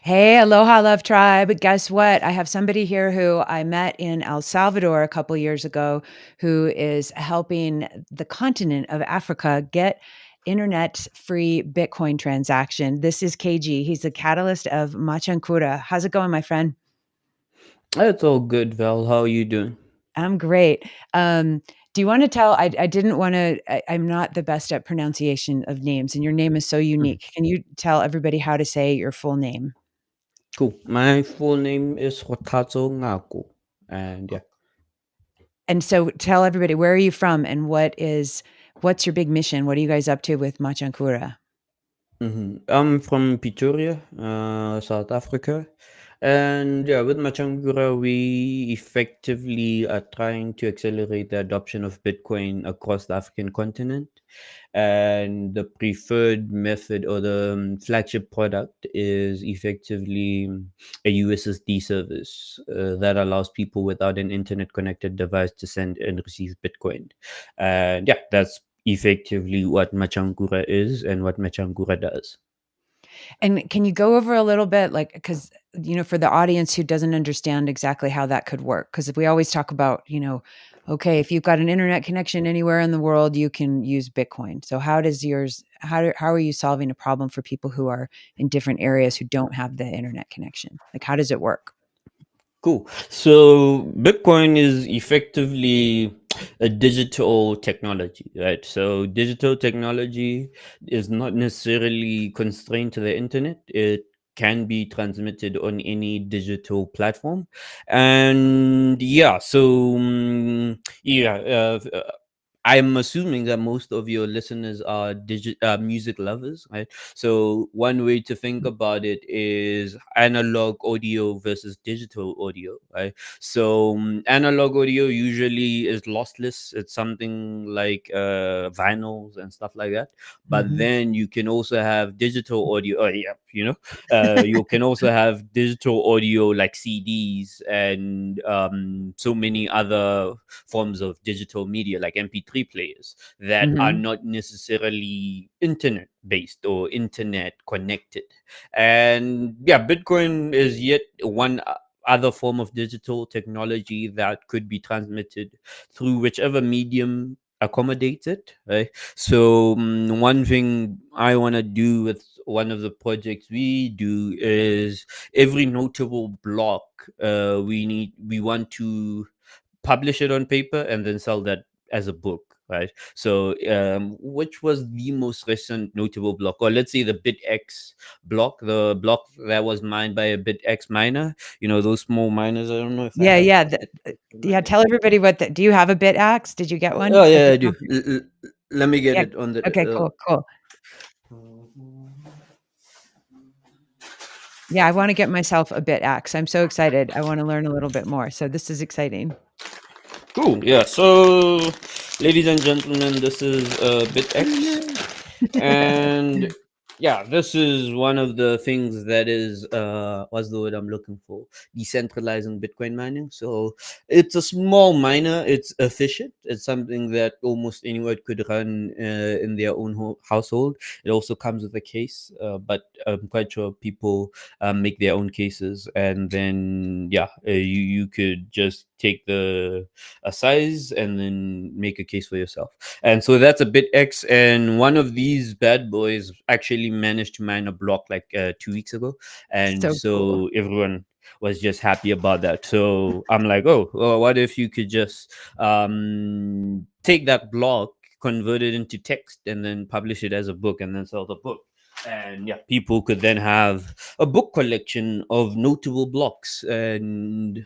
Hey, aloha, love tribe. Guess what? I have somebody here who I met in El Salvador a couple years ago who is helping the continent of Africa get internet free Bitcoin transaction. This is KG. He's the catalyst of Machankura. How's it going, my friend? It's all good, Val. How are you doing? I'm great. Do you want to tell? I didn't want to, I'm not the best at pronunciation of names, and your name is so Mhm. unique. Can you tell everybody how to say your full name? Cool. My full name is Kgothatso Ngako. And yeah. And so tell everybody, where are you from and what's your big mission? What are you guys up to with Machankura? I'm from Pretoria, South Africa. And yeah, with Machangura, we effectively are trying to accelerate the adoption of Bitcoin across the African continent. And the preferred method or the flagship product is effectively a USSD service that allows people without an internet connected device to send and receive Bitcoin. And yeah, that's effectively what Machangura is and what Machangura does. And can you go over a little bit, like, because, for the audience who doesn't understand exactly how that could work, because we always talk about, okay, if you've got an internet connection anywhere in the world, you can use Bitcoin. So how does yours, how are you solving a problem for people who are in different areas who don't have the internet connection? Like, how does it work? Cool. So Bitcoin is effectively a digital technology, right? So digital technology is not necessarily constrained to the internet. It can be transmitted on any digital platform. And yeah, so yeah, I'm assuming that most of your listeners are music lovers, right? So one way to think about it is analog audio versus digital audio, right? So analog audio usually is lossless. It's something like vinyls and stuff like that. But Mhm. then you can also have digital audio. Oh yeah, you can also have digital audio like CDs and so many other forms of digital media like MP3 players that are Mhm. not necessarily internet based or internet connected. And yeah, Bitcoin is yet one other form of digital technology that could be transmitted through whichever medium accommodates it, right? So one thing I want to do with one of the projects we do is every notable block we want to publish it on paper and then sell that as a book, right? So which was the most recent notable block, or let's say the BitX block, the block that was mined by a BitX miner, those small miners. I don't know if I Yeah, have yeah, a picture of yeah, mine. tell everybody do you have a bit axe? Did you get one? Oh Like yeah, a I do. Let me get Yeah. it on the Okay, cool, cool. Yeah, I wanna get myself a bit axe. I'm so excited. I wanna learn a little bit more. So this is exciting. Cool. Yeah. So, ladies and gentlemen, this is Oh, BitX, no. and yeah, this is one of the things that is what's the word I'm looking for? Decentralizing Bitcoin mining. So it's a small miner. It's efficient. It's something that almost anyone could run in their own household. It also comes with a case, but I'm quite sure people make their own cases, and then yeah, you could just take the a size and then make a case for yourself. And so that's a bit X. And one of these bad boys actually managed to mine a block like 2 weeks ago. And So cool. so everyone was just happy about that. So I'm like, oh, well, what if you could just take that block, convert it into text, and then publish it as a book and then sell the book? And yeah, people could then have a book collection of notable blocks. And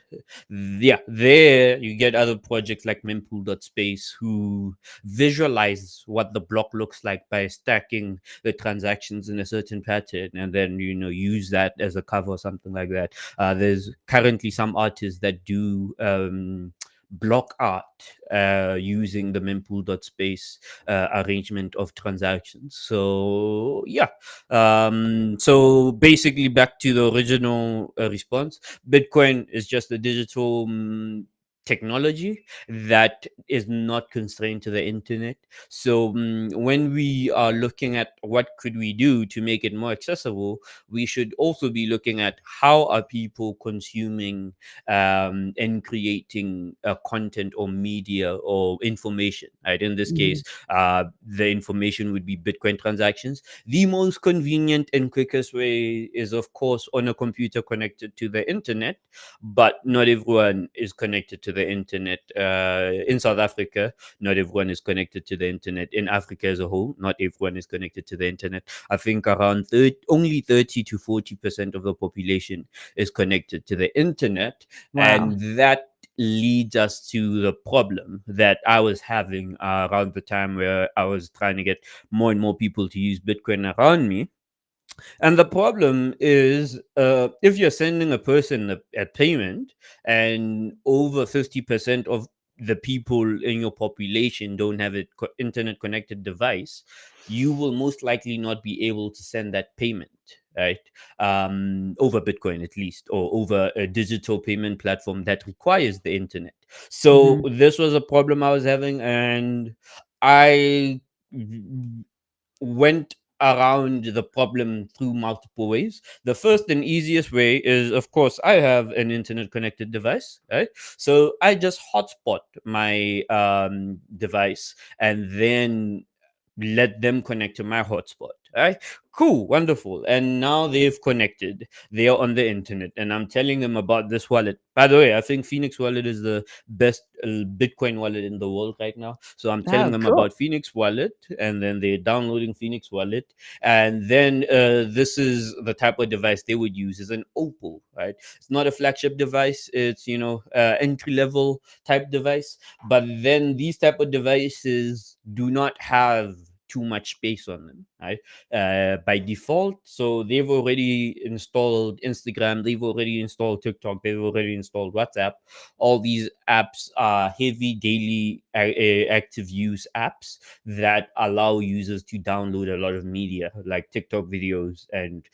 yeah, there you get other projects like mempool.space who visualize what the block looks like by stacking the transactions in a certain pattern and then use that as a cover or something like that. There's currently some artists that do block art using the mempool.space arrangement of transactions. So yeah, so basically back to the original response, Bitcoin is just a digital technology that is not constrained to the internet. So when we are looking at what could we do to make it more accessible, we should also be looking at how are people consuming and creating content or media or information. Right, in this Mhm. case, the information would be Bitcoin transactions. The most convenient and quickest way is, of course, on a computer connected to the internet, but not everyone is connected to the internet. In South Africa, not everyone is connected to the internet. In Africa as a whole, not everyone is connected to the internet. I think around only 30 to 40% of the population is connected to the internet. Wow. And that leads us to the problem that I was having around the time where I was trying to get more and more people to use Bitcoin around me. And the problem is, if you're sending a person a payment and over 50% of the people in your population don't have a internet connected device, you will most likely not be able to send that payment, right? Over Bitcoin, at least, or over a digital payment platform that requires the internet. So Mhm. this was a problem I was having, and I went around the problem through multiple ways. The first and easiest way is, of course, I have an internet connected device, right? So I just hotspot my device and then let them connect to my hotspot. Right? Cool, wonderful. And now they've connected. They are on the internet, and I'm telling them about this wallet. By the way, I think Phoenix Wallet is the best Bitcoin wallet in the world right now. So I'm telling Oh, them cool. about Phoenix Wallet, and then they're downloading Phoenix Wallet. And then this is the type of device they would use is an Opal, right? It's not a flagship device. It's entry level type device, but then these type of devices do not have too much space on them, right? By default. So they've already installed Instagram, they've already installed TikTok, they've already installed WhatsApp. All these apps are heavy daily active use apps that allow users to download a lot of media, like TikTok videos, and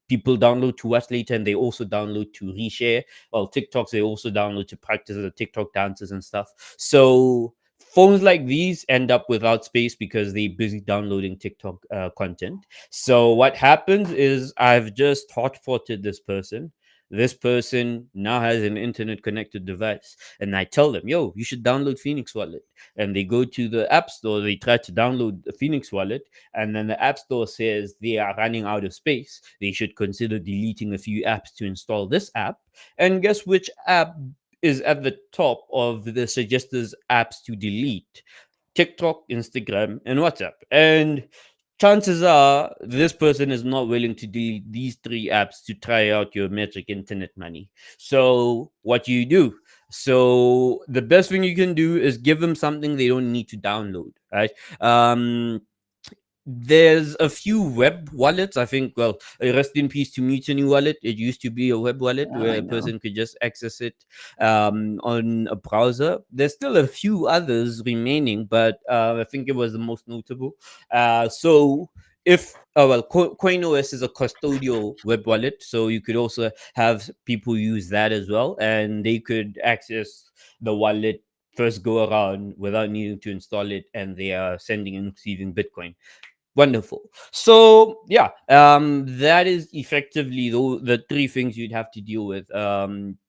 people download to watch later, and they also download to reshare. Well, TikToks they also download to practice the TikTok dances and stuff. So phones like these end up without space because they're busy downloading TikTok content. So what happens is I've just hotspotted this person. This person now has an internet connected device, and I tell them, "Yo, you should download Phoenix Wallet." And they go to the App Store. They try to download the Phoenix Wallet, and then the App Store says they are running out of space. They should consider deleting a few apps to install this app. And guess which app is at the top of the suggested apps to delete? TikTok, Instagram, and WhatsApp. And chances are this person is not willing to delete these three apps to try out your magic internet money. So, what do you do? So, the best thing you can do is give them something they don't need to download, right? There's a few web wallets. I think, well, rest in peace to Mutiny Wallet. It used to be a web wallet Oh, where I a know. person could just access it on a browser. There's still a few others remaining, but I think it was the most notable. So if well, CoinOS is a custodial web wallet, so you could also have people use that as well, and they could access the wallet first go around without needing to install it, and they are sending and receiving Bitcoin. Wonderful. So yeah, that is effectively the three things you'd have to deal with: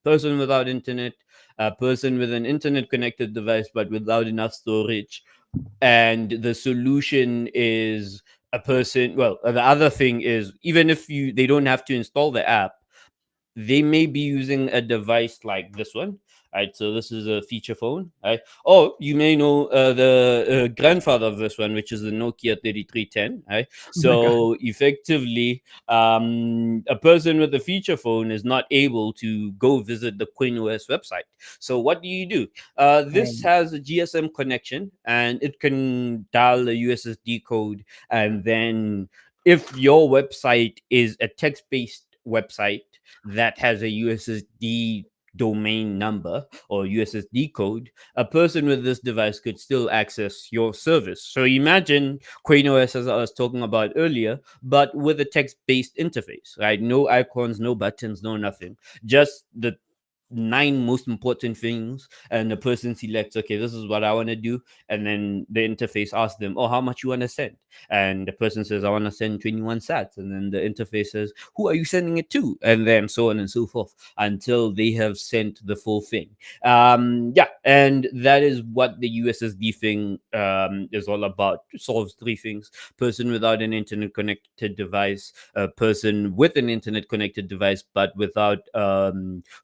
person without internet, a person with an internet connected device but without enough storage, and the solution is a person. Well, the other thing is, even if they don't have to install the app, they may be using a device like this one. Right, so this is a feature phone. Right, oh, you may know the grandfather of this one, which is the Nokia 3310. Right, Oh my god. so effectively, a person with a feature phone is not able to go visit the QueenOS website. So what do you do? This Right. has a GSM connection, and it can dial a USSD code, and then if your website is a text-based website that has a USSD domain number or USSD code, a person with this device could still access your service. So imagine QuakeOS, as I was talking about earlier, but with a text based interface, right? No icons, no buttons, no nothing. Just the nine most important things, and the person selects, okay, this is what I want to do, and then the interface asks them, oh, how much you want to send, and the person says, I want to send 21 sats, and then the interface says, who are you sending it to, and then so on and so forth until they have sent the full thing. Yeah, and that is what the USSD thing is all about. It solves three things: person without an internet connected device, a person with an internet connected device but without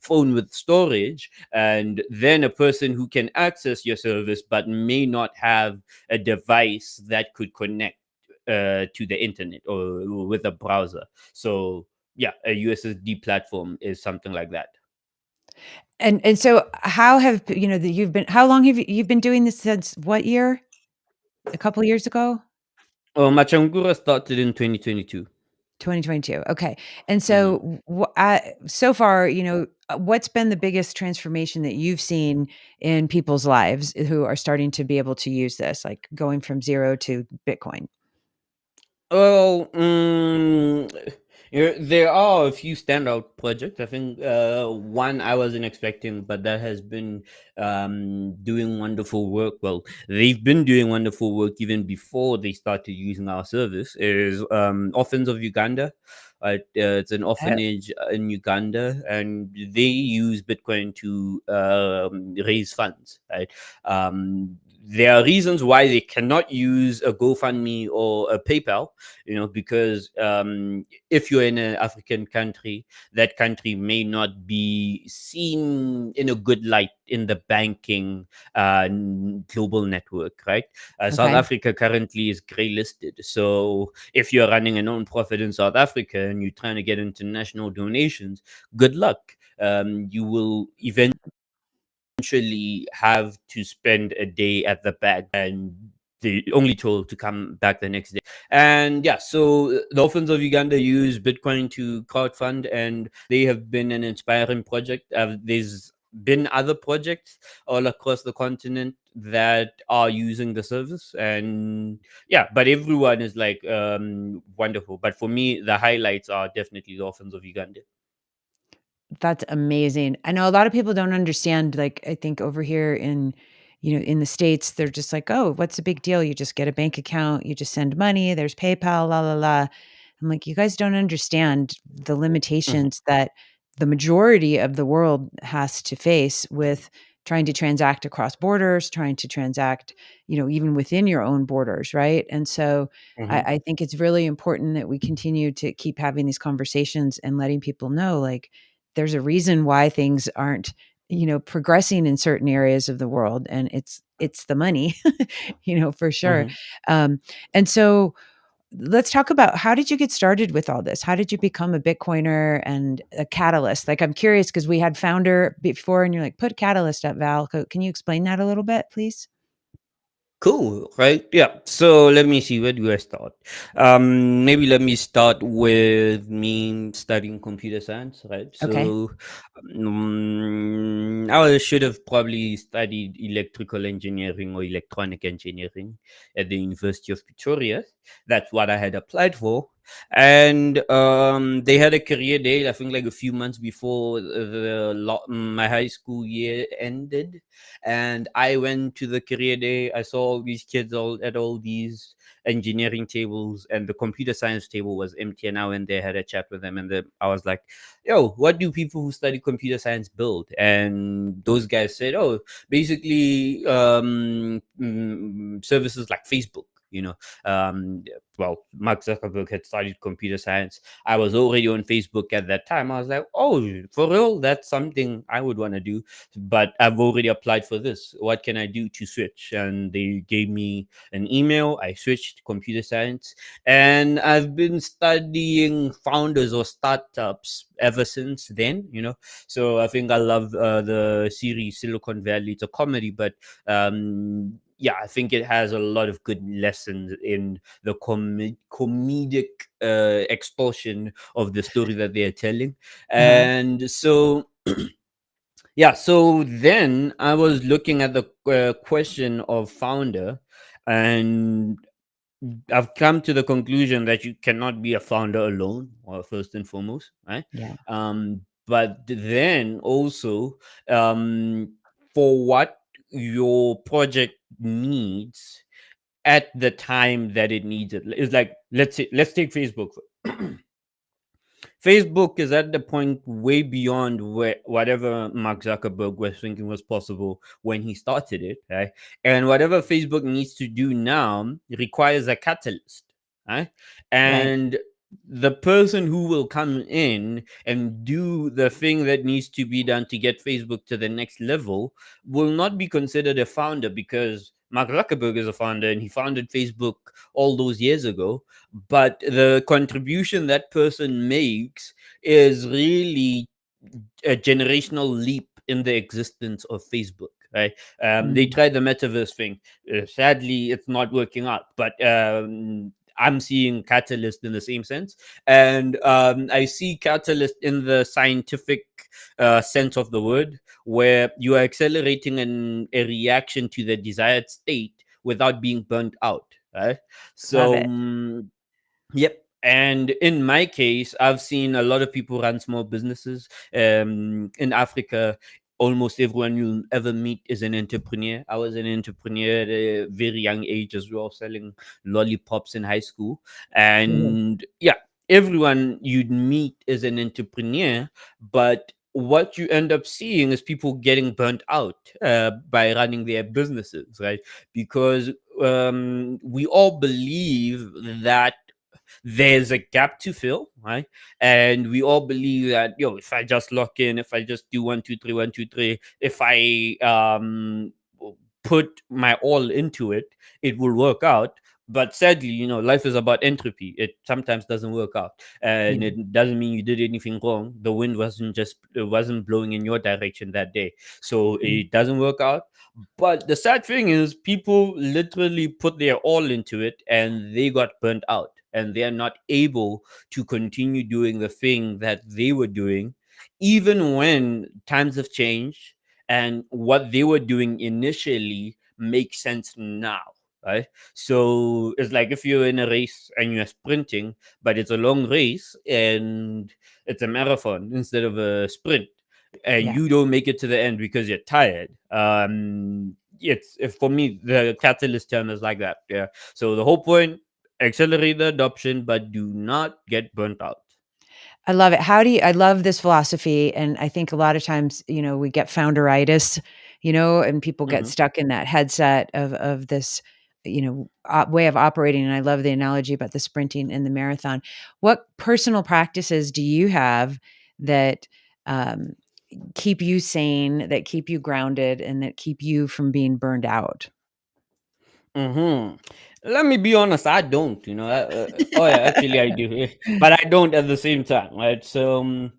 phone with storage, and then a person who can access your service but may not have a device that could connect to the internet or with a browser. So yeah, a USSD platform is something like that. And so how have you've been how long have you've been doing this since what year? A couple years ago? Oh, Machankura started in 2022. 2022. Okay. And Mhm. so so far, what's been the biggest transformation that you've seen in people's lives who are starting to be able to use this, like going from 0 to Bitcoin? Well, there are a few standout projects. I think one I wasn't expecting, but that has been doing wonderful work. Well, they've been doing wonderful work even before they started using our service. Is Orphans of Uganda. It's an Oh, orphanage in Uganda, and they use Bitcoin to raise funds. Right. There are reasons why they cannot use a GoFundMe or a PayPal, because if you're in an African country, that country may not be seen in a good light in the banking global network, right? South okay. Africa currently is grey listed. So if you're running a non-profit in South Africa and you're trying to get international donations, good luck. You will eventually have to spend a day at the bank, and they only told to come back the next day. And yeah, so the Orphans of Uganda use Bitcoin to crowdfund, and they have been an inspiring project. There's been other projects all across the continent that are using the service, and yeah, but everyone is like wonderful. But for me, the highlights are definitely the Orphans of Uganda. That's amazing. I know a lot of people don't understand, like, I think over here in the States, they're just like, "Oh, what's the big deal? You just get a bank account, you just send money, there's PayPal, la la la." I'm like, "You guys don't understand the Mhm, limitations that the majority of the world has to face with trying to transact across borders, trying to transact, even within your own borders, right?" And so I, mhm, I think it's really important that we continue to keep having these conversations and letting people know, like, there's a reason why things aren't, progressing in certain areas of the world, and it's the money, for sure. mhm. Um, and so let's talk about, how did you get started with all this? How did you become a Bitcoiner and a catalyst? Like, I'm curious because we had founder before, and you're like, put catalyst up, Val. Can you explain that a little bit, please? Cool, right? Yeah. So let me see, where do I start? Maybe let me start with me studying computer science, right? Okay. So I should have probably studied electrical engineering or electronic engineering at the University of Pretoria. That's what I had applied for. And they had a career day, I think, like a few months before my high school year ended, and I went to the career day. I saw all these kids all at all these engineering tables, and the computer science table was empty. And I went there, had a chat with them, and I was like, "Yo, what do people who study computer science build?" And those guys said, "Oh, basically, services like Facebook." Um, well, Mark Zuckerberg had studied computer science. I was already on Facebook at that time. I was like, "Oh, for real? That's something I would want to do, but I've already applied for this. What can I do to switch?" And they gave me an email. I switched to computer science, and I've been studying founders or startups ever since then. So I think I love the series Silicon Valley. It's a comedy, but yeah, I think it has a lot of good lessons in the comedic extortion of the story that they are telling. Uh-huh. And so yeah, so then I was looking at the question of founder, and I've come to the conclusion that you cannot be a founder alone, or first and foremost, right? Yeah. but then also, um, for what your project needs at the time that it needs it. It's like, let's take Facebook. Facebook is at the point way beyond where whatever Mark Zuckerberg was thinking was possible when he started it, right? And whatever Facebook needs to do now requires a catalyst, right? Right. And the person who will come in and do the thing that needs to be done to get Facebook to the next level will not be considered a founder, because Mark Zuckerberg is a founder and he founded Facebook all those years ago, but the contribution that person makes is really a generational leap in the existence of Facebook. Right? They Mm. tried the metaverse thing. Sadly, it's not working out. But I'm seeing Catalyst in the same sense, and I see Catalyst in the scientific sense of the word, where you are accelerating a reaction to the desired state without being burnt out. Right? Love So it. yep. And in my case, I've seen a lot of people run small businesses. In Africa, almost everyone you'll ever meet is an entrepreneur. I was an entrepreneur at a very young age as well, selling lollipops in high school. Cool. And yeah, everyone you'd meet is an entrepreneur, but what you end up seeing is people getting burnt out by running their businesses, right? Because we all believe that there's a gap to fill, right? And we all believe that, if I just lock in, if I just do 1 2 3 1 2 3, if I put my all into it, it will work out. But sadly, life is about entropy. It sometimes doesn't work out, and Yeah. it doesn't mean you did anything wrong. The wind wasn't blowing in your direction that day, so Mm. it doesn't work out. But the sad thing is, people literally put their all into it and they got burnt out, and they're not able to continue doing the thing that they were doing, even when times have changed and what they were doing initially makes sense now. Right? So it's like if you're in a race and you're sprinting, but it's a long race and it's a marathon instead of a sprint, and Yeah. you don't make it to the end because you're tired. For me, the catalyst term is like that. Yeah. So the whole point: accelerate the adoption, but do not get burnt out. I love it. I love this philosophy, and I think a lot of times, we get founderitis, and people get Mm-hmm. stuck in that headset of this, way of operating, and I love the analogy about the sprinting and the marathon. What personal practices do you have that, um, keep you sane, that keep you grounded, and that keep you from being burned out? Mm-hmm. Let me be honest, I don't. Oh yeah, actually I do, but I don't at the same time, right? So,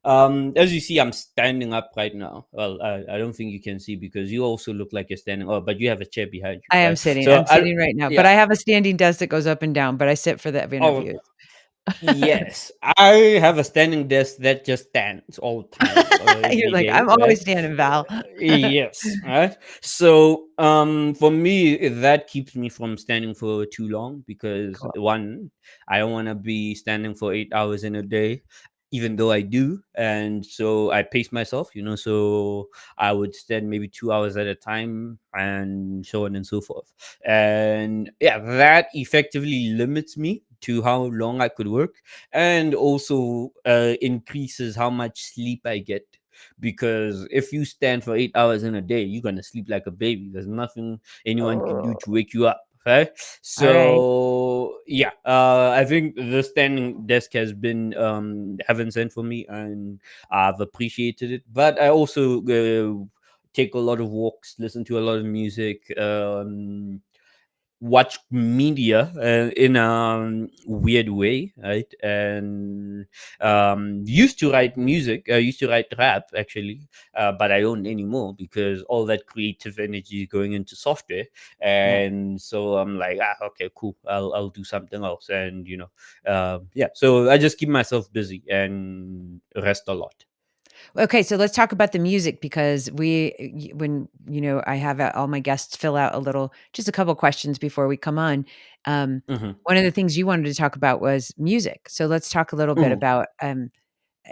as you see, I'm standing up right now. Well, I don't think you can see because you also look like you're standing. Oh, but you have a chair behind you, I am right? sitting. So I'm sitting right now, but yeah. I have a standing desk that goes up and down, but I sit for the Oh, interviews. yes, I have a standing desk that just stands all the time, You're every like, day, "I'm right? always standing, Val." Yes, right. So, for me, that keeps me from standing for too long because Cool. one, I don't want to be standing for 8 hours in a day, even though I do, and so I pace myself, So I would stand maybe 2 hours at a time, and so on and so forth. And yeah, that effectively limits me to how long I could work, and also increases how much sleep I get, because if you stand for 8 hours in a day, you're gonna sleep like a baby. There's nothing anyone can do Oh, to wake you up. Okay, alright. so yeah, I think the standing desk has been heaven sent for me, and I've appreciated it. But I also take a lot of walks, listen to a lot of music, watch media in a weird way, right? And used to write music. I used to write rap actually, but I don't anymore because all that creative energy is going into software. Yeah. And so I'm like, okay, cool. I'll do something else, and yeah. So I just keep myself busy and rest a lot. Okay, so let's talk about the music because when I have all my guests fill out just a couple questions before we come on. Um, Hmm. One of the things you wanted to talk about was music. So let's talk a little bit Hmm. about,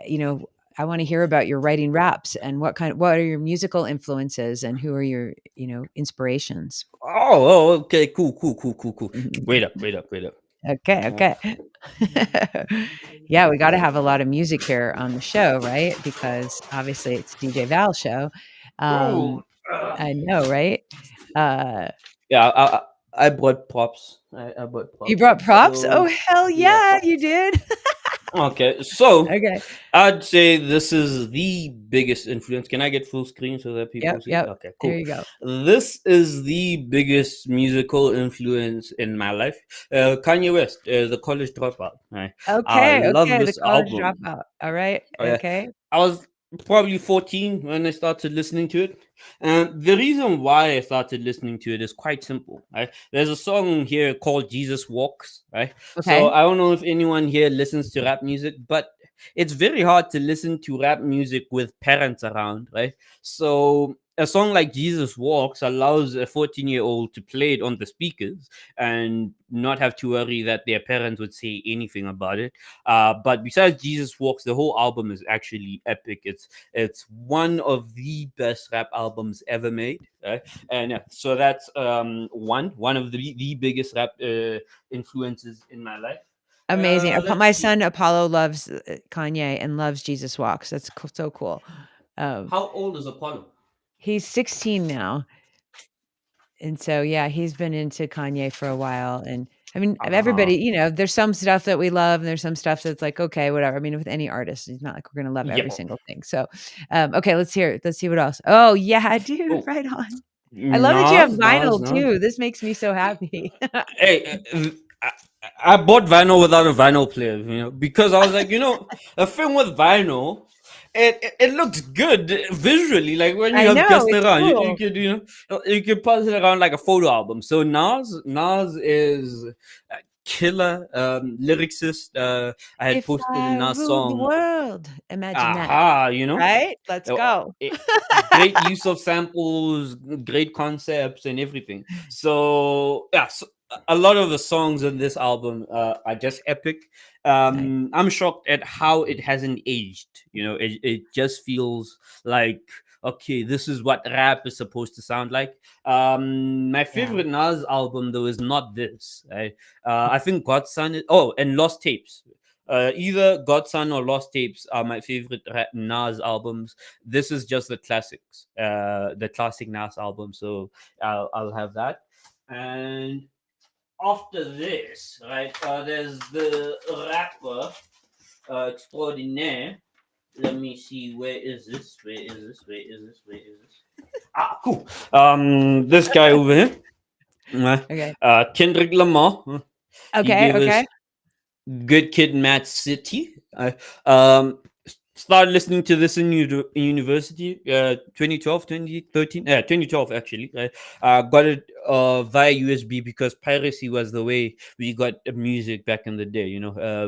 you know, I want to hear about your writing raps and what are your musical influences and who are your, inspirations? Okay, cool. Wait up. Okay, Uh, okay. Yeah, we gotta have a lot of music here on the show, right? Because obviously it's DJ Val's show. oh, Um, I know, right? Uh, yeah, I bought props. I bought you props. brought props? Oh, So hell yeah. yeah, you did. Okay, so Okay. I'd say this is the biggest influence. Can I get full screen so that people Yep, see? yep. Okay, There cool. you go. This is the biggest musical influence in my life. Kanye West, the college dropout. I Okay, love okay, the this college album. dropout. All right, Uh, okay, I was probably 14 when I started listening to it. And the reason why I started listening to it is quite simple. Right? There's a song here called Jesus Walks. Right? So okay. I don't know if anyone here listens to rap music, but it's very hard to listen to rap music with parents around. Right? So a song like Jesus Walks allows a 14-year-old to play it on the speakers and not have to worry that their parents would say anything about it. But besides Jesus Walks, the whole album is actually epic. It's one of the best rap albums ever made. Right? And yeah, so that's one of the biggest rap influences in my life. Amazing. Let's My see. son Apollo loves Kanye and loves Jesus Walks. That's so cool. Um, How old is Apollo? he's 16 now. And so, yeah, he's been into Kanye for a while, and I mean, everybody, Uh-huh. there's some stuff that we love, and there's some stuff that's like, okay, whatever. I mean, with any artist, it's not like we're gonna love every Yeah. single thing. So, okay, let's see what else. Oh, yeah, dude, Oh, right on. I love that you have Nas, vinyl Nas. too. This makes me so happy. Hey, I bought vinyl without a vinyl player, because I was like, a film with vinyl, it looks good visually. Like when you I have know, guests it's around, you cool. could, you could pass it around like a photo album. So Nas is a killer lyricist. I had If posted a I Nas ruled the song. world, imagine that, Aha, right? Let's Uh, go. eh, great use of samples, great concepts, and everything. So yeah, so a lot of the songs on this album are just epic. Nice. I'm shocked at how it hasn't aged. It just feels like, okay, this is what rap is supposed to sound like. My Yeah. favorite Nas album though is not this. Right? I think Godson is. Oh, and Lost Tapes. Either Godson or Lost Tapes are my favorite Nas albums. This is just the classic Nas album. So I'll have that. And after this, right, there's the rapper extraordinaire. Let me see. Where is this? Where is this? Where is this? Where is this? Ah, cool. This guy over here, Okay. Kendrick Lamar. He Okay, gave us okay. Good Kid, Mad City. Um, started listening to this in university, 2012, 2013, 2012 actually. Got it via USB because piracy was the way we got music back in the day.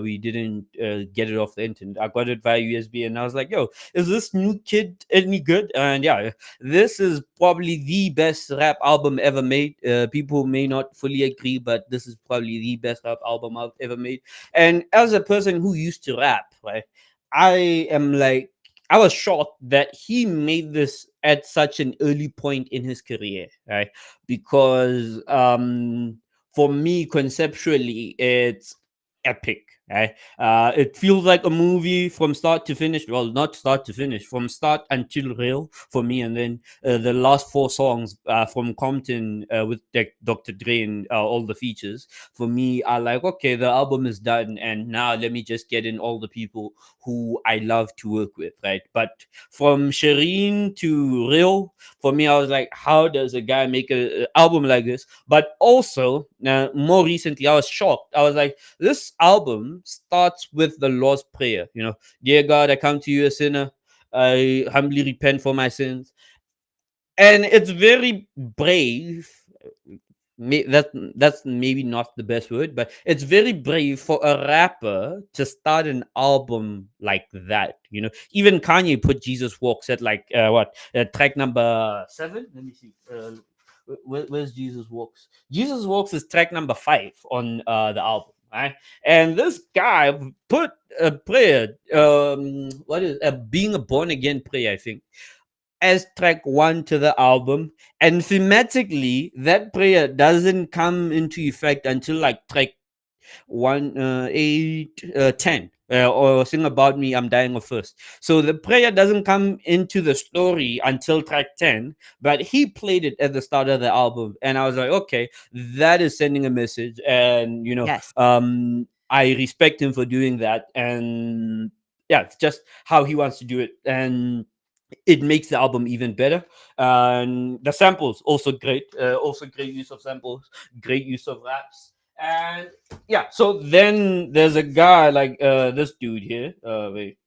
We didn't get it off the internet. I got it via USB, and I was like, "Yo, is this new kid any good?" And yeah, this is probably the best rap album ever made. People may not fully agree, but this is probably the best rap album I've ever made. And as a person who used to rap, right, I am like, I was shocked that he made this at such an early point in his career, right? Because for me, conceptually, it's epic. Right? It feels like a movie from start to finish. Well, not start to finish, from start until real for me. And then the last four songs from Compton with Dr. Dre and all the features, for me are like, okay, the album is done, and now let me just get in all the people who I love to work with, right? But from Shireen to Real, for me, I was like, how does a guy make a album like this? But also, more recently, I was shocked. I was like, this album starts with the Lord's Prayer. Dear God, I come to you a sinner. I humbly repent for my sins. And it's very brave. That's maybe not the best word, but it's very brave for a rapper to start an album like that. Even Kanye put Jesus Walks at like what track number 7. Let me see. Where's Jesus Walks? Jesus Walks is track number 5 on the album, right? And this guy put a prayer. What is being a born again prayer? I think as track one to the album, and thematically, that prayer doesn't come into effect until like track 10, or Sing About Me, I'm Dying of First. So the prayer doesn't come into the story until track 10, but he played it at the start of the album, and I was like, okay, that is sending a message. And Yes. I respect him for doing that. And yeah, it's just how he wants to do it, and it makes the album even better. And the samples also great, also great use of samples, great use of raps. And yeah, so then there's a guy like this dude here. Wait,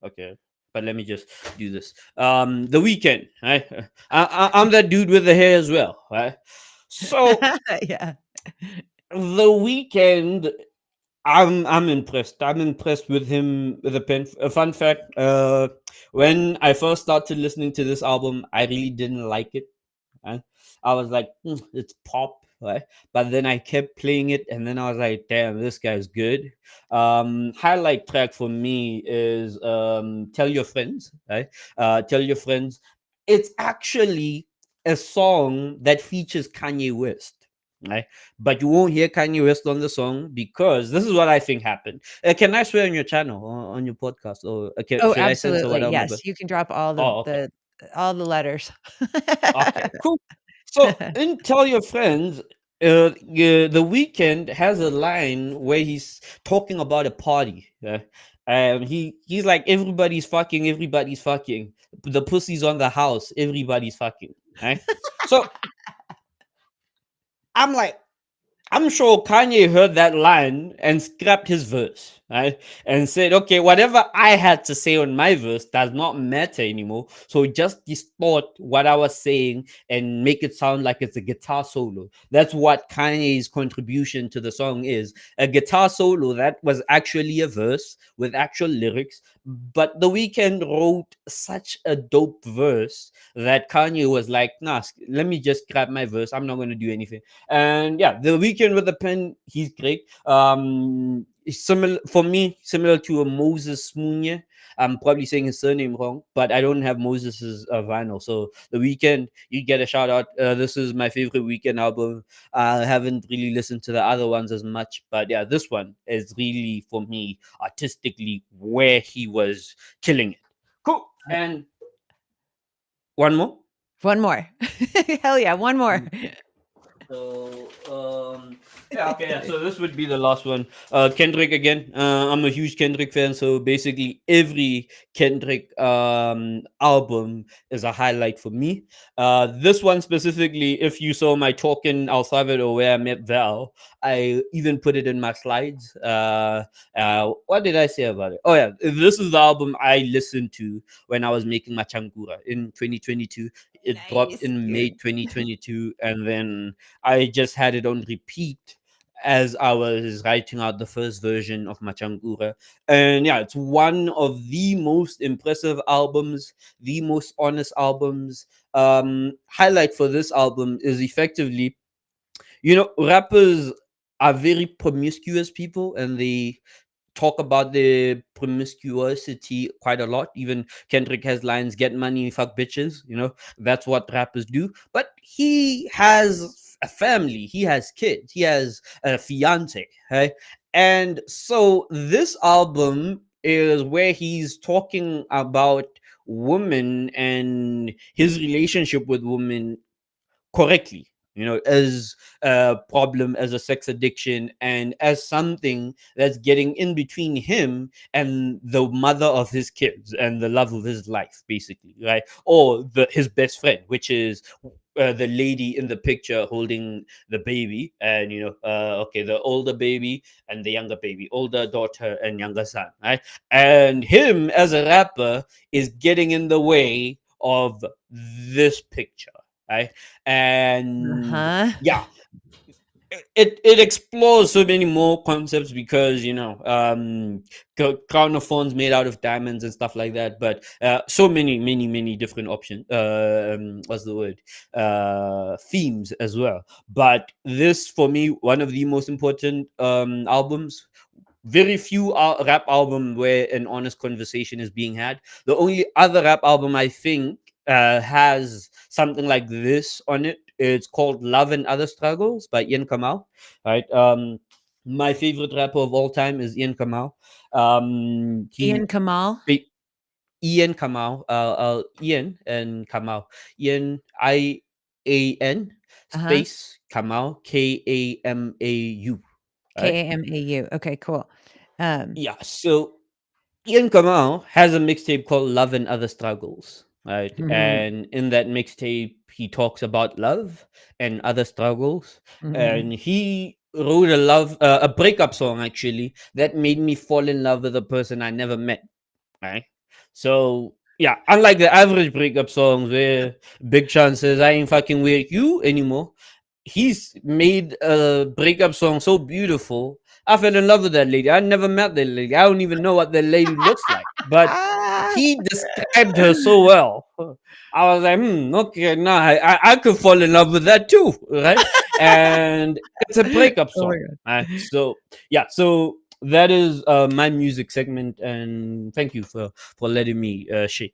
okay, but let me just do this. The Weekend, right? I'm that dude with the hair as well, right? So Yeah. the Weekend, I'm impressed. I'm impressed with him with a pen. A fun fact: when I first started listening to this album, I really didn't like it. And I was like, it's pop, right? But then I kept playing it, and then I was like, damn, this guy's good. Highlight track for me is "Tell Your Friends," right? "Tell Your Friends." It's actually a song that features Kanye West. Right? But you won't hear Kanye West on the song because this is what I think happened. Can I swear on your channel, on your podcast, or okay, Oh, should I censor absolutely. what I'm about? Yes, you can drop all Oh, okay. the letters. Okay, cool. So in Tell Your Friends, The Weekend has a line where he's talking about a party. He's like, everybody's fucking. The pussy's on the house, everybody's fucking. Right? So I'm like, I'm sure Kanye heard that line and scrapped his verse, right? And said, okay, whatever I had to say on my verse does not matter anymore. So just distort what I was saying and make it sound like it's a guitar solo. That's what Kanye's contribution to the song is, a guitar solo that was actually a verse with actual lyrics. But The Weeknd wrote such a dope verse that Kanye was like, nah, let me just grab my verse. I'm not going to do anything. And yeah, The Weeknd with the pen, he's great. Similar for me, similar to a Moses Munye. I'm probably saying his surname wrong, but I don't have Moses's vinyl. So The Weeknd, you get a shout out. This is my favorite Weeknd album. I haven't really listened to the other ones as much, but yeah, this one is really for me artistically where he was killing it. Cool. And one more. One more. Hell yeah, one more. So yeah, okay, yeah. So this would be the last one. Kendrick again. I'm a huge Kendrick fan, so basically every Kendrick album is a highlight for me. This one specifically, if you saw my talk in El Salvador where I met Val, I even put it in my slides. What did I say about it? Oh yeah, this is the album I listened to when I was making Machankura in 2022. It dropped Nice, in May dude. 2022, and then I just had it on repeat as I was writing out the first version of Machangura. And yeah, it's one of the most impressive albums, the most honest albums. Highlight for this album is effectively, rappers are very promiscuous people, and they talk about the promiscuity quite a lot. Even Kendrick has lines, "Get money, fuck bitches." That's what rappers do. But he has a family, he has kids, he has a fiance, right? And so this album is where he's talking about women and his relationship with women correctly, as a problem, as a sex addiction, and as something that's getting in between him and the mother of his kids and the love of his life, basically, right? Or his best friend, which is the lady in the picture holding the baby. And okay, the older baby and the younger baby, older daughter and younger son, right? And him as a rapper is getting in the way of this picture, right? And Uh-huh. yeah, it explores so many more concepts because crown of thorns made out of diamonds and stuff like that. But so many different options, what's the word, themes as well. But this, for me, one of the most important albums, very few rap album where an honest conversation is being had. The only other rap album I think has something like this on it. It's called Love and Other Struggles by Ian Kamal. Right. My favorite rapper of all time is Ian Kamal. He Ian Kamal? Ian Kamal, Ian and Kamal, Ian Uh-huh. space Kamal, Kamau, right? Kamau. Okay, cool. Um, Yeah. So Ian Kamal has a mixtape called Love and Other Struggles, right? mhm, And in that mixtape, he talks about love and other struggles. mhm. And he wrote a breakup song actually that made me fall in love with a person I never met, right? So yeah, unlike the average breakup songs where Big Sean says I ain't fucking with you anymore, he's made a breakup song so beautiful. I fell in love with that lady. I never met that lady. I don't even know what that lady looks like, but Ah! he described her so well. I was like, okay, nah, I could fall in love with that too, right? And it's a breakup Oh my song, god. right? So yeah, so that is my music segment, and thank you for letting me share.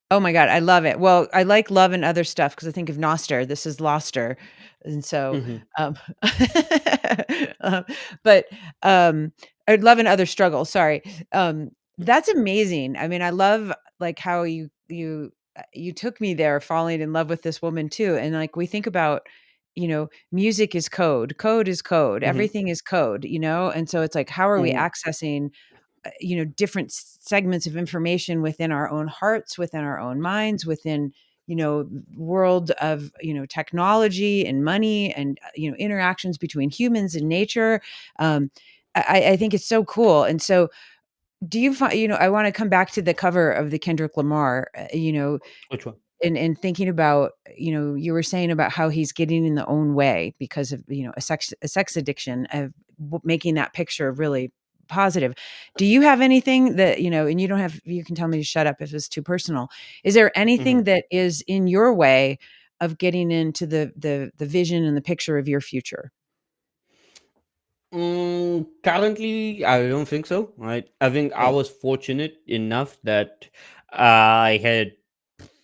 Oh my god, I love it. Well, I like Love and Other Stuff because I think of Noster, this is Loster, and so, Mhm, um, um, but, um, Love and Other Struggle, sorry. Um, that's amazing. I mean, I love, like, how you took me there falling in love with this woman too, and, like, we think about, music is code, code is code, mhm, everything is code, and so it's like, how are we mhm, accessing different segments of information within our own hearts, within our own minds, within world of technology and money and interactions between humans and nature. um, I think it's so cool. And so do you find, I want to come back to the cover of the Kendrick Lamar, which one? and thinking about, you were saying about how he's getting in the own way because of, a sex addiction of making that picture really positive. Do you have anything that, and you can tell me to shut up if it's too personal. Is there anything Mhm. that is in your way of getting into the vision and the picture of your future? Currently, I don't think so. Right, I think I Cool. was fortunate enough that I had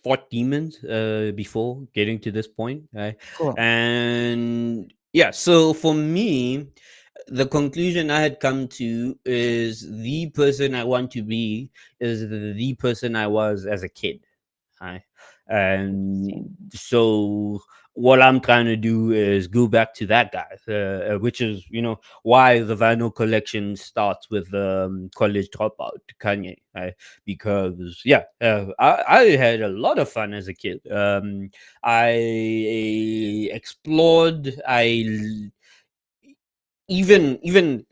fought demons before getting to this point, right? Cool. And yeah, so for me, the conclusion I had come to is the person I want to be is the person I was as a kid. Hi. And Interesting. so what I'm trying to do is go back to that guy, which is, why the vinyl collection starts with College Dropout, Kanye, right? Because, yeah, I had a lot of fun as a kid. I explored, even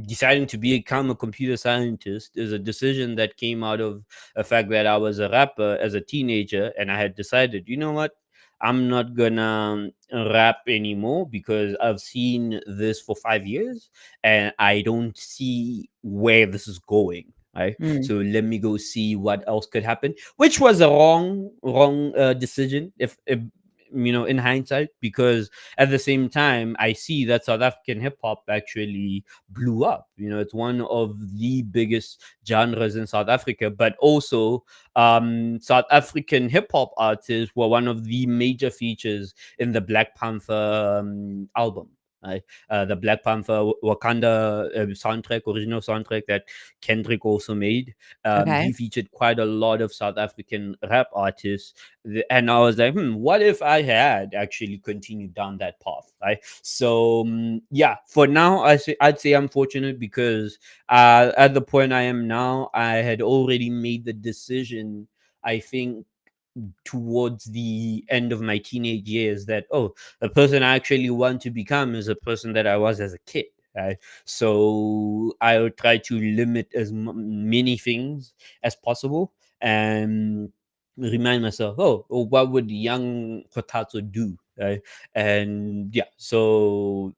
deciding to become a computer scientist is a decision that came out of the fact that I was a rapper as a teenager, and I had decided, you know what, I'm not gonna rap anymore because I've seen this for 5 years and I don't see where this is going, right? Mm, So let me go see what else could happen, which was a wrong decision, if in hindsight, because at the same time, I see that South African hip hop actually blew up. It's one of the biggest genres in South Africa, but also South African hip hop artists were one of the major features in the Black Panther album. Right? The Black Panther Wakanda soundtrack, original soundtrack that Kendrick also made. okay. He featured quite a lot of South African rap artists, and I was like, what if I had actually continued down that path, right? So yeah, for now, I'd say I'm fortunate because at the point I am now, I had already made the decision. I think towards the end of my teenage years that, the person I actually want to become is a person that I was as a kid. Right? So I would try to limit as many things as possible and remind myself, what would young Kgothatso do? Right? And yeah, so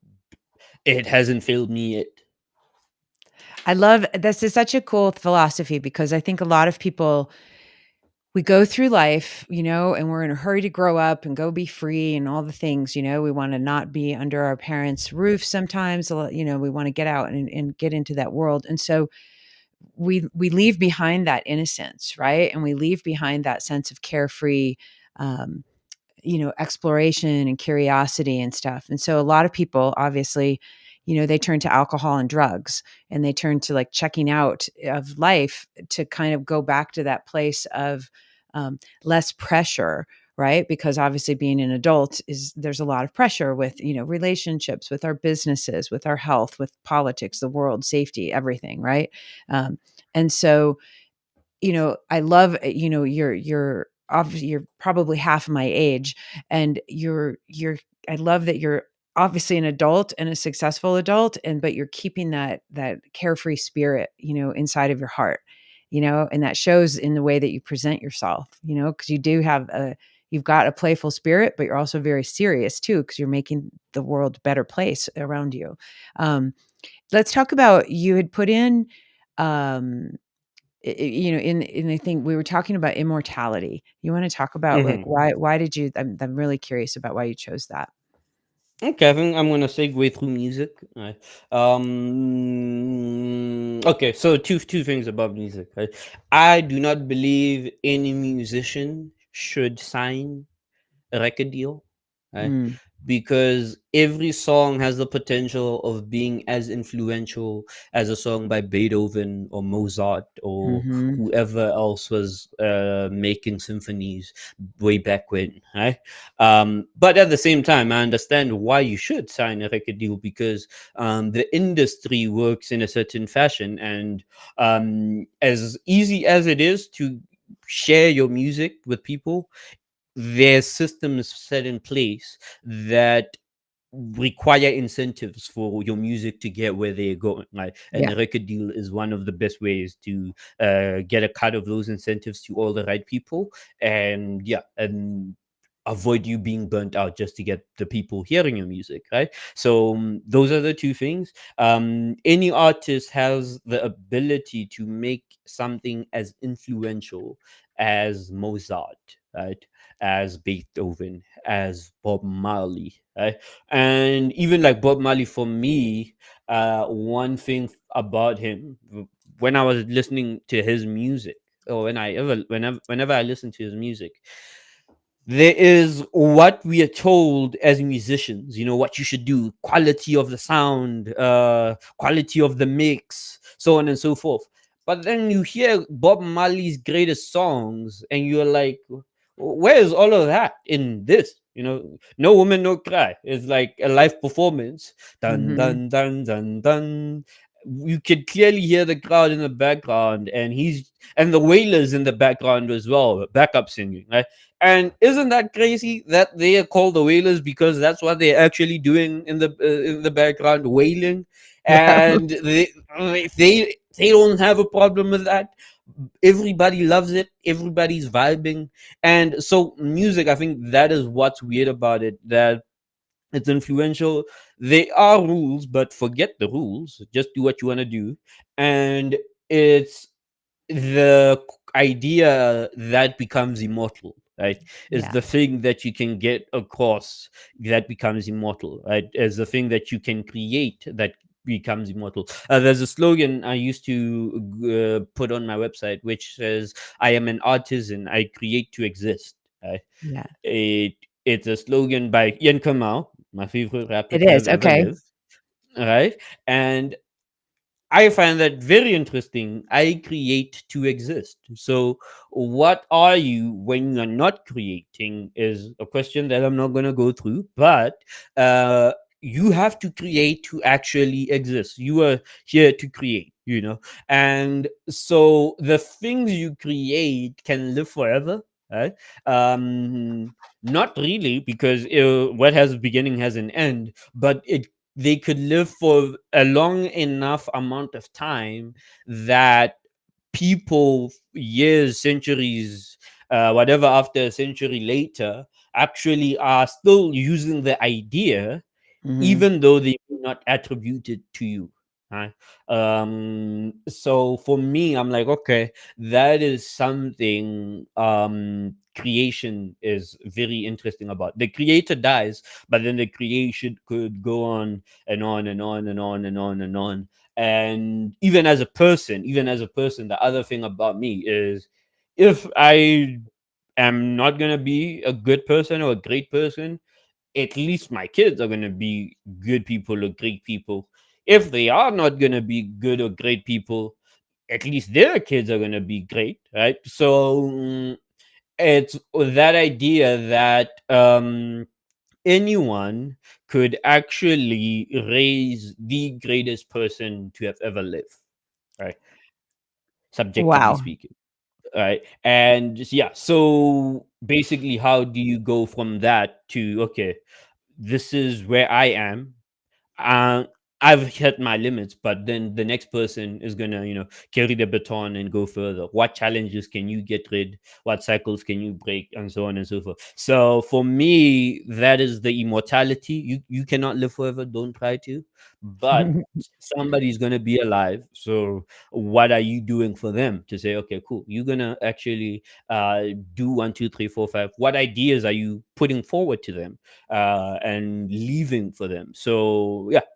it hasn't failed me yet. I love this is such a cool philosophy because I think a lot of people we go through life, and we're in a hurry to grow up and go be free and all the things, we want to not be under our parents' roof sometimes, we want to get out and get into that world. And so we leave behind that innocence, right? And we leave behind that sense of carefree, um, exploration and curiosity and stuff. And so a lot of people, obviously, they turn to alcohol and drugs, and they turn to like checking out of life to kind of go back to that place of less pressure, right? Because obviously being an adult there's a lot of pressure with, relationships, with our businesses, with our health, with politics, the world, safety, everything, right? And so I love, you're obviously you're probably half my age, and you're I love that you're obviously an adult and a successful adult, and but you're keeping that carefree spirit, inside of your heart, and that shows in the way that you present yourself, because you've got a playful spirit, but you're also very serious too, because you're making the world a better place around you. Um, let's talk about, you had put in, um in the thing we were talking about immortality. You want to talk about like Mhm. why did you? I'm really curious about why you chose that. Okay, I think I'm gonna segue through music. Right. Okay, so two things about music. Right? I do not believe any musician should sign a record deal, right? Mm, Because every song has the potential of being as influential as a song by Beethoven or Mozart or mhm. whoever else was making symphonies way back when, right? But at the same time, I understand why you should sign a record deal because the industry works in a certain fashion, and as easy as it is to share your music with people, there's systems set in place that require incentives for your music to get where they're going. Like, and Yeah, a record deal is one of the best ways to get a cut of those incentives to all the right people. And yeah, and avoid you being burnt out just to get the people hearing your music, right? So those are the two things. Any artist has the ability to make something as influential as Mozart, right? As Beethoven, as Bob Marley, right? And even like Bob Marley, for me, one thing about him, when I was listening to his music, or whenever I listen to his music, there is what we are told as musicians, what you should do, quality of the sound, quality of the mix, so on and so forth. But then you hear Bob Marley's greatest songs and you're like, where is all of that in this? No Woman No Cry is like a live performance. Dun mhm. dun dun dun dun. You could clearly hear the crowd in the background, and the wailers in the background as well, backup singing, right? And isn't that crazy that they are called the whalers because that's what they're actually doing in the background, wailing, Yeah. and they don't have a problem with that. Everybody loves it. Everybody's vibing, and so music. I think that is what's weird about it. That it's influential. There are rules, but forget the rules. Just do what you want to do, and it's the idea that becomes immortal, right? Is Yeah. the thing that you can get across that becomes immortal, right? Is the thing that you can create that becomes immortal. There's a slogan I used to put on my website which says, I am an artisan, I create to exist, right? Yeah. It's a slogan by Ian Kamau, my favorite rapper It to have is. ever Okay. lived, right? And I find that very interesting. I create to exist. So, what are you when you're not creating is a question that I'm not going to go through, but uh, you have to create to actually exist. You are here to create. And so the things you create can live forever, right? Not really, because what has a beginning has an end, but they could live for a long enough amount of time that people, years, centuries, whatever, after a century later, actually are still using the idea, Mhm. even though they may not attribute it to you. Right. So for me, I'm like, okay, that is something creation is very interesting about. The creator dies, but then the creation could go on and on and on and on and on and on. And even as a person, the other thing about me is, if I am not gonna be a good person or a great person, at least my kids are going to be good people or great people. If they are not going to be good or great people, at least their kids are going to be great, right? So it's that idea that anyone could actually raise the greatest person to have ever lived, right? Subjectively Wow. speaking. Right. And just, yeah, so basically, how do you go from that to, okay, this is where I am. uh, I've hit my limits, but then the next person is gonna, carry the baton and go further. What challenges can you get rid? What cycles can you break, and so on and so forth. So for me, that is the immortality. You cannot live forever. Don't try to. But somebody's gonna be alive. So what are you doing for them to say, okay, cool? You're gonna actually do one, two, three, four, five. What ideas are you putting forward to them? And leaving for them. So yeah.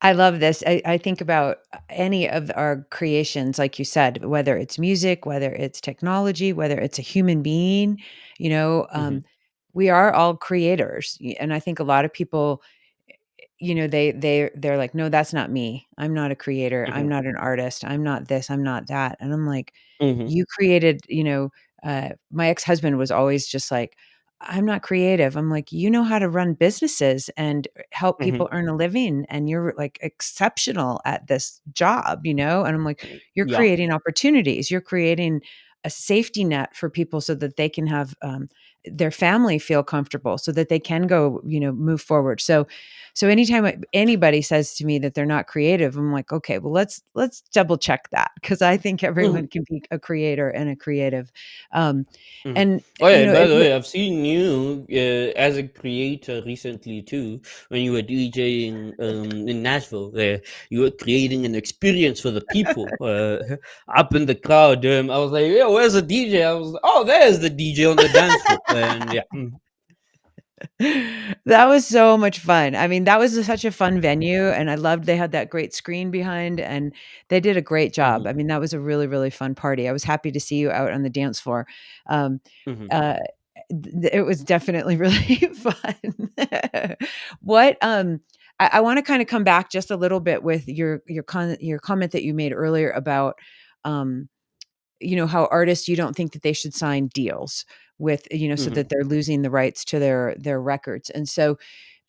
I love this. I think about any of our creations, like you said, whether it's music, whether it's technology, whether it's a human being, you know, Hmm. we are all creators. And I think a lot of people, they're like, no, that's not me. I'm not a creator. I'm Hmm. not an artist. I'm not this. I'm not that. And I'm like, Hmm. you created, my ex-husband was always just like, I'm not creative. I'm like, you know how to run businesses and help Hmm. people earn a living, and you're like exceptional at this job, and I'm like, you're Yeah. creating opportunities. You're creating a safety net for people so that they can have their family feel comfortable, so that they can go, move forward. So anytime anybody says to me that they're not creative, I'm like, okay, well, let's double check that, because I think Hmm. everyone can be a creator and a creative. Um, Hmm. and Oh yeah. By it, the way, I've seen you as a creator recently too. When you were DJing in Nashville, where you were creating an experience for the people up in the crowd. I was like, "Yeah, where's the DJ?" I was, "Oh, there's the DJ on the dance floor." And yeah. Mhm. that was so much fun. I mean, that was such a fun venue, and I loved they had that great screen behind, and they did a great job. Mhm. I mean, that was a really, really fun party. I was happy to see you out on the dance floor. Um, Mhm. uh, it was definitely really fun. What, I wanna kinda come back just a little bit with your comment that you made earlier about, um, how artists, you don't think that they should sign deals with, so Mhm. that they're losing the rights to their records. And so,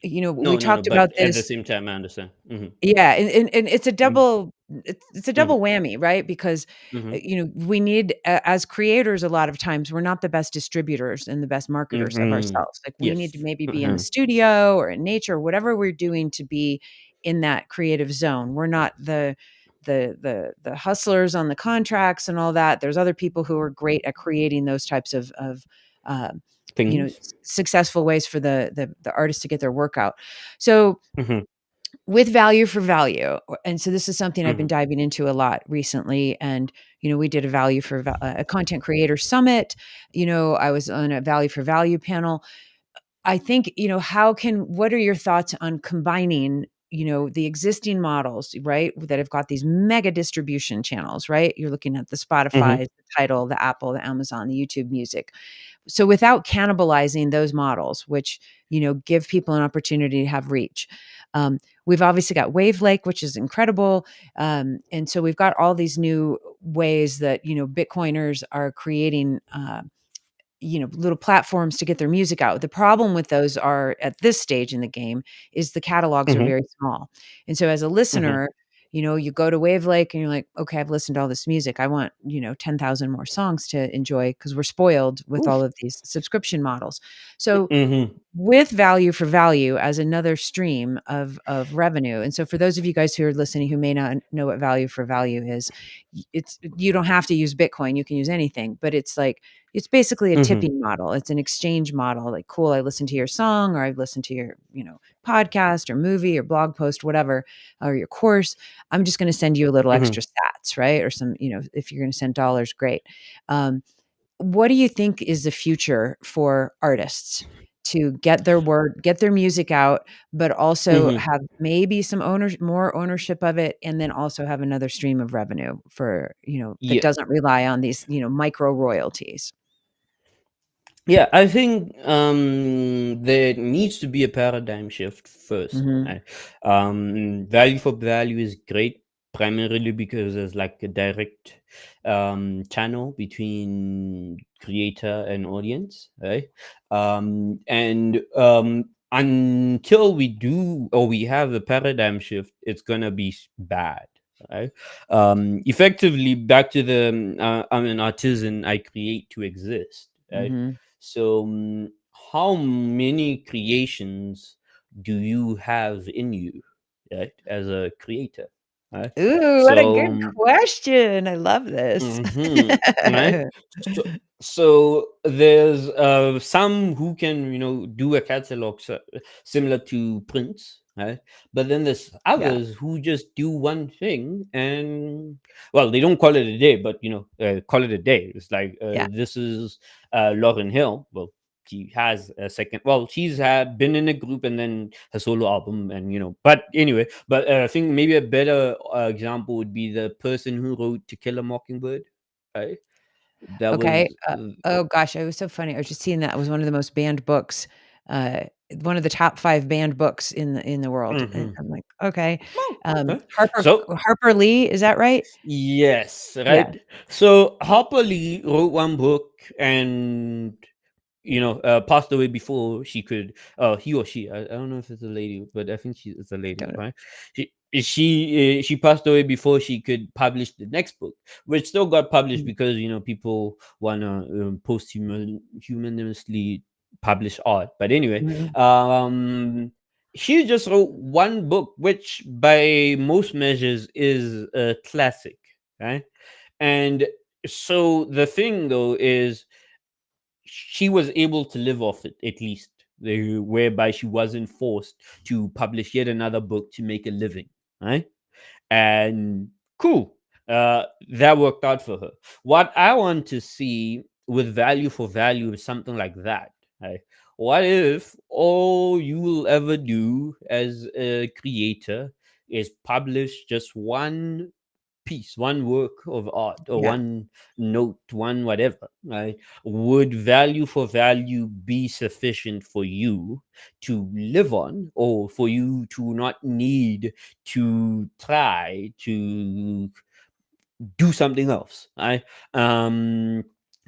we No, no, no. talked But about at the this. same time, I understand. Mhm. Yeah, and it's a Mhm. double Mhm. whammy, right? Because, Mhm. we need, as creators, a lot of times, we're not the best distributors and the best marketers of Mhm. ourselves. Like, we need to Yes. maybe be in the Uh-huh. studio or in nature, whatever we're doing to be in that creative zone. We're not the hustlers on the contracts and all that. There's other people who are great at creating those types of, um, Things. successful ways for the artist to get their work out. So, Mhm. with value for value, and so this is something I've been Mhm. diving into a lot recently. And we did a value for a content creator summit. I was on a value for value panel. I think, what are your thoughts on combining, the existing models, right, that have got these mega distribution channels, right? You're looking at the Spotify, Mhm. the Tidal, the Apple, the Amazon, the YouTube Music. So without cannibalizing those models, which, give people an opportunity to have reach. We've obviously got Wave Lake, which is incredible. And so we've got all these new ways that, Bitcoiners are creating, little platforms to get their music out. The problem with those are, at this stage in the game, is the catalogs are Mhm. very small. And so as a Mhm. listener, you go to Wave Lake and you're like, okay, I've listened to all this music. I want, 10,000 more songs to enjoy, because we're spoiled with all Oof. of these subscription models. So Mhm. with value for value as another stream of revenue. And so for those of you guys who are listening who may not know what value for value is, you don't have to use Bitcoin, you can use anything, but it's like It's basically a Mm-hmm. tipping model. It's an exchange model. Like, cool, I listened to your song, or I've listened to your, podcast or movie or blog post, whatever, or your course. I'm just going to send you a little Mm-hmm. extra sats, right? Or some, if you're going to send dollars, great. Um, what do you think is the future for artists to get their music out, but also Mm-hmm. have maybe some more ownership of it, and then also have another stream of revenue for, that Yeah. doesn't rely on these, micro royalties? Yeah, I think there needs to be a paradigm shift first. Mhm. Right? Value for value is great, primarily because there's like a direct channel between creator and audience, right? And until we do or we have a paradigm shift, it's gonna be bad. Right? Effectively, back to the I'm an artisan, I create to exist. Right? Mhm. So, how many creations do you have in you, right, as a creator? Right? Ooh, what a So, good question. I love this. right? So, so there's some who can, do a catalog similar to Prince, right? But then there's Yeah, others who just do one thing and, well, they don't call it a day, but, call it a day. It's like, yeah. this is Lauren Hill. Well, she has a second. Well, she's had been in a group and then her solo album, and But anyway, but I think maybe a better example would be the person who wrote "To Kill a Mockingbird." Right? That Okay, was oh gosh, it was so funny. I was just seeing that. It was one of the most banned books, uh, one of the top 5 banned books in the world, and mhm. I'm like, "Okay." Oh, okay. Harper So Harper Lee, is that right? yes, Yeah, right. So Harper Lee wrote one book, and passed away before she could. He or she. I don't know if it's a lady, but I think it's a lady, don't know. right? She passed away before she could publish the next book, which still got published Mm, because people wanna posthumously publish art. But anyway, mhm. she just wrote one book, which by most measures is a classic, right? And so the thing though is she was able to live off it at least, whereby she wasn't forced to publish yet another book to make a living, right? And cool, that worked out for her. What I want to see with value for value is something like that, right? What if all you will ever do as a creator is publish just one piece, one work of art, or Yeah, one note, one whatever, right? Would value for value be sufficient for you to live on, or for you to not need to try to do something else? Right?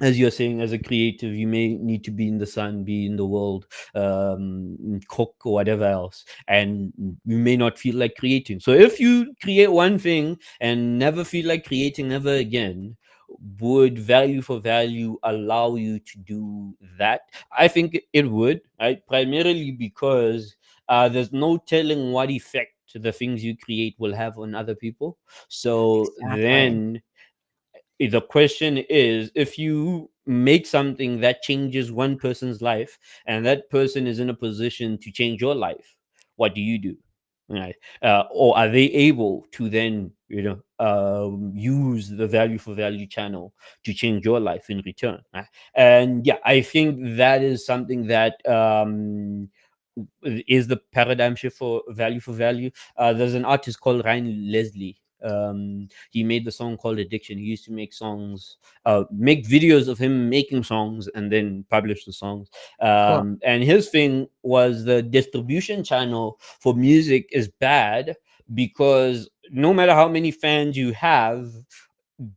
As you're saying, as a creative, you may need to be in the sun, be in the world, cook or whatever else, and you may not feel like creating. So if you create one thing and never feel like creating ever again, would value for value allow you to do that? I think it would, right? Primarily because there's no telling what effect the things you create will have on other people. So exactly. then the question is, if you make something that changes one person's life and that person is in a position to change your life, what do you do? Right? Or are they able to then use the value for value channel to change your life in return? Right? And yeah, I think that is something that is the paradigm shift for value for value. There's an artist called Ryan Leslie. He made the song called Addiction. He used to make songs, make videos of him making songs and then publish the songs. Cool. And his thing was the distribution channel for music is bad because no matter how many fans you have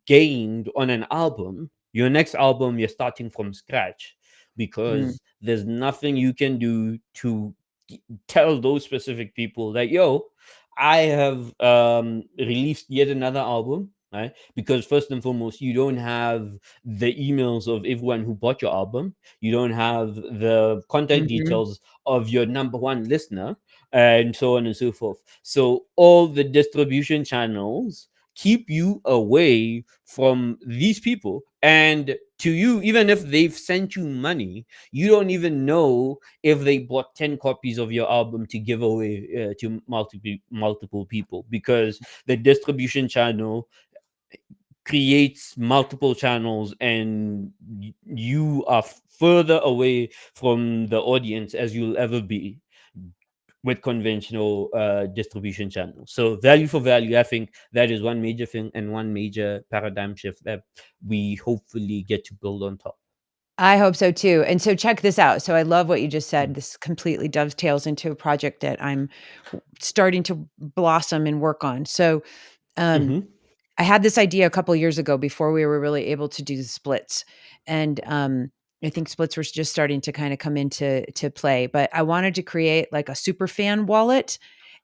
gained on an album, your next album you're starting from scratch Mm, because there's nothing you can do to tell those specific people that, yo, I have released yet another album, right? Because first and foremost, you don't have the emails of everyone who bought your album, you don't have the contact mhm. details of your number one listener, and so on and so forth. So all the distribution channels keep you away from these people And to you, even if they've sent you money, you don't even know if they bought 10 copies of your album to give away to multiple people, because the distribution channel creates multiple channels, and you are further away from the audience as you'll ever be with conventional distribution channels. So value for value, I think that is one major thing and one major paradigm shift that we hopefully get to build on top. I hope so too. And so check this out. So I love what you just said. Mm. This completely dovetails into a project that I'm starting to blossom and work on. So um, Mm-hmm. I had this idea a couple years ago before we were really able to do the splits. And I think splits were just starting to kind of come into play. But I wanted to create like a super fan wallet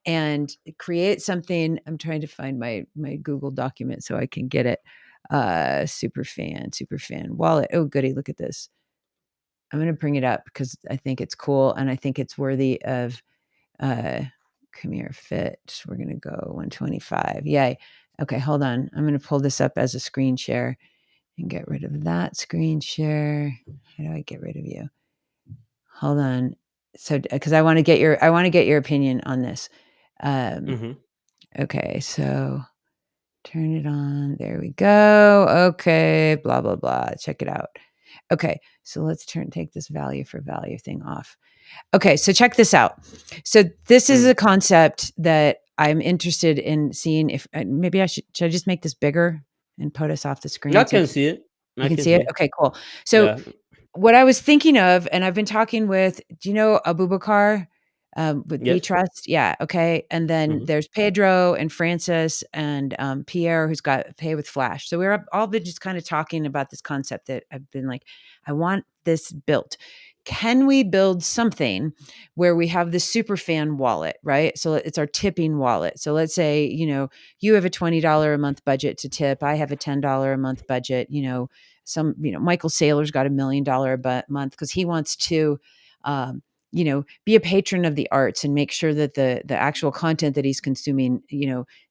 and create something. I'm trying to find my Google document so I can get it. Super fan wallet. Oh, goody. Look at this. I'm going to bring it up because I think it's cool and I think it's worthy of uh come here fit. We're going to go 125. Yay. Okay, hold on. I'm going to pull this up as a screen share and get rid of that screen share. How do I get rid of you? Hold on. So cuz I want to get your opinion on this. Um Mm-hmm. okay, so turn it on. There we go. Okay, blah blah blah. Check it out. Okay, so let's take this value for value thing off. Okay, so check this out. So this is Mm. a concept that I'm interested in seeing if maybe should I just make this bigger and put us off the I screen so can see it. you I can can see see it? it. Okay, cool. So Yeah. what I was thinking of, and I've been talking with, do you know Abubakar with We Yes. Trust? Yeah. Okay. And then Mm-hmm. there's Pedro and Francis and Pierre, who's got Pay with Flash. So we're all been just kind of talking about this concept that I've been like, I want this built. Can we build something where we have this super fan wallet, right? So it's our tipping wallet. So let's say, you have a $20 a month budget to tip. I have a $10 a month budget, Michael Saylor's got $1 million a month because he wants to be a patron of the arts and make sure that the actual content that he's consuming,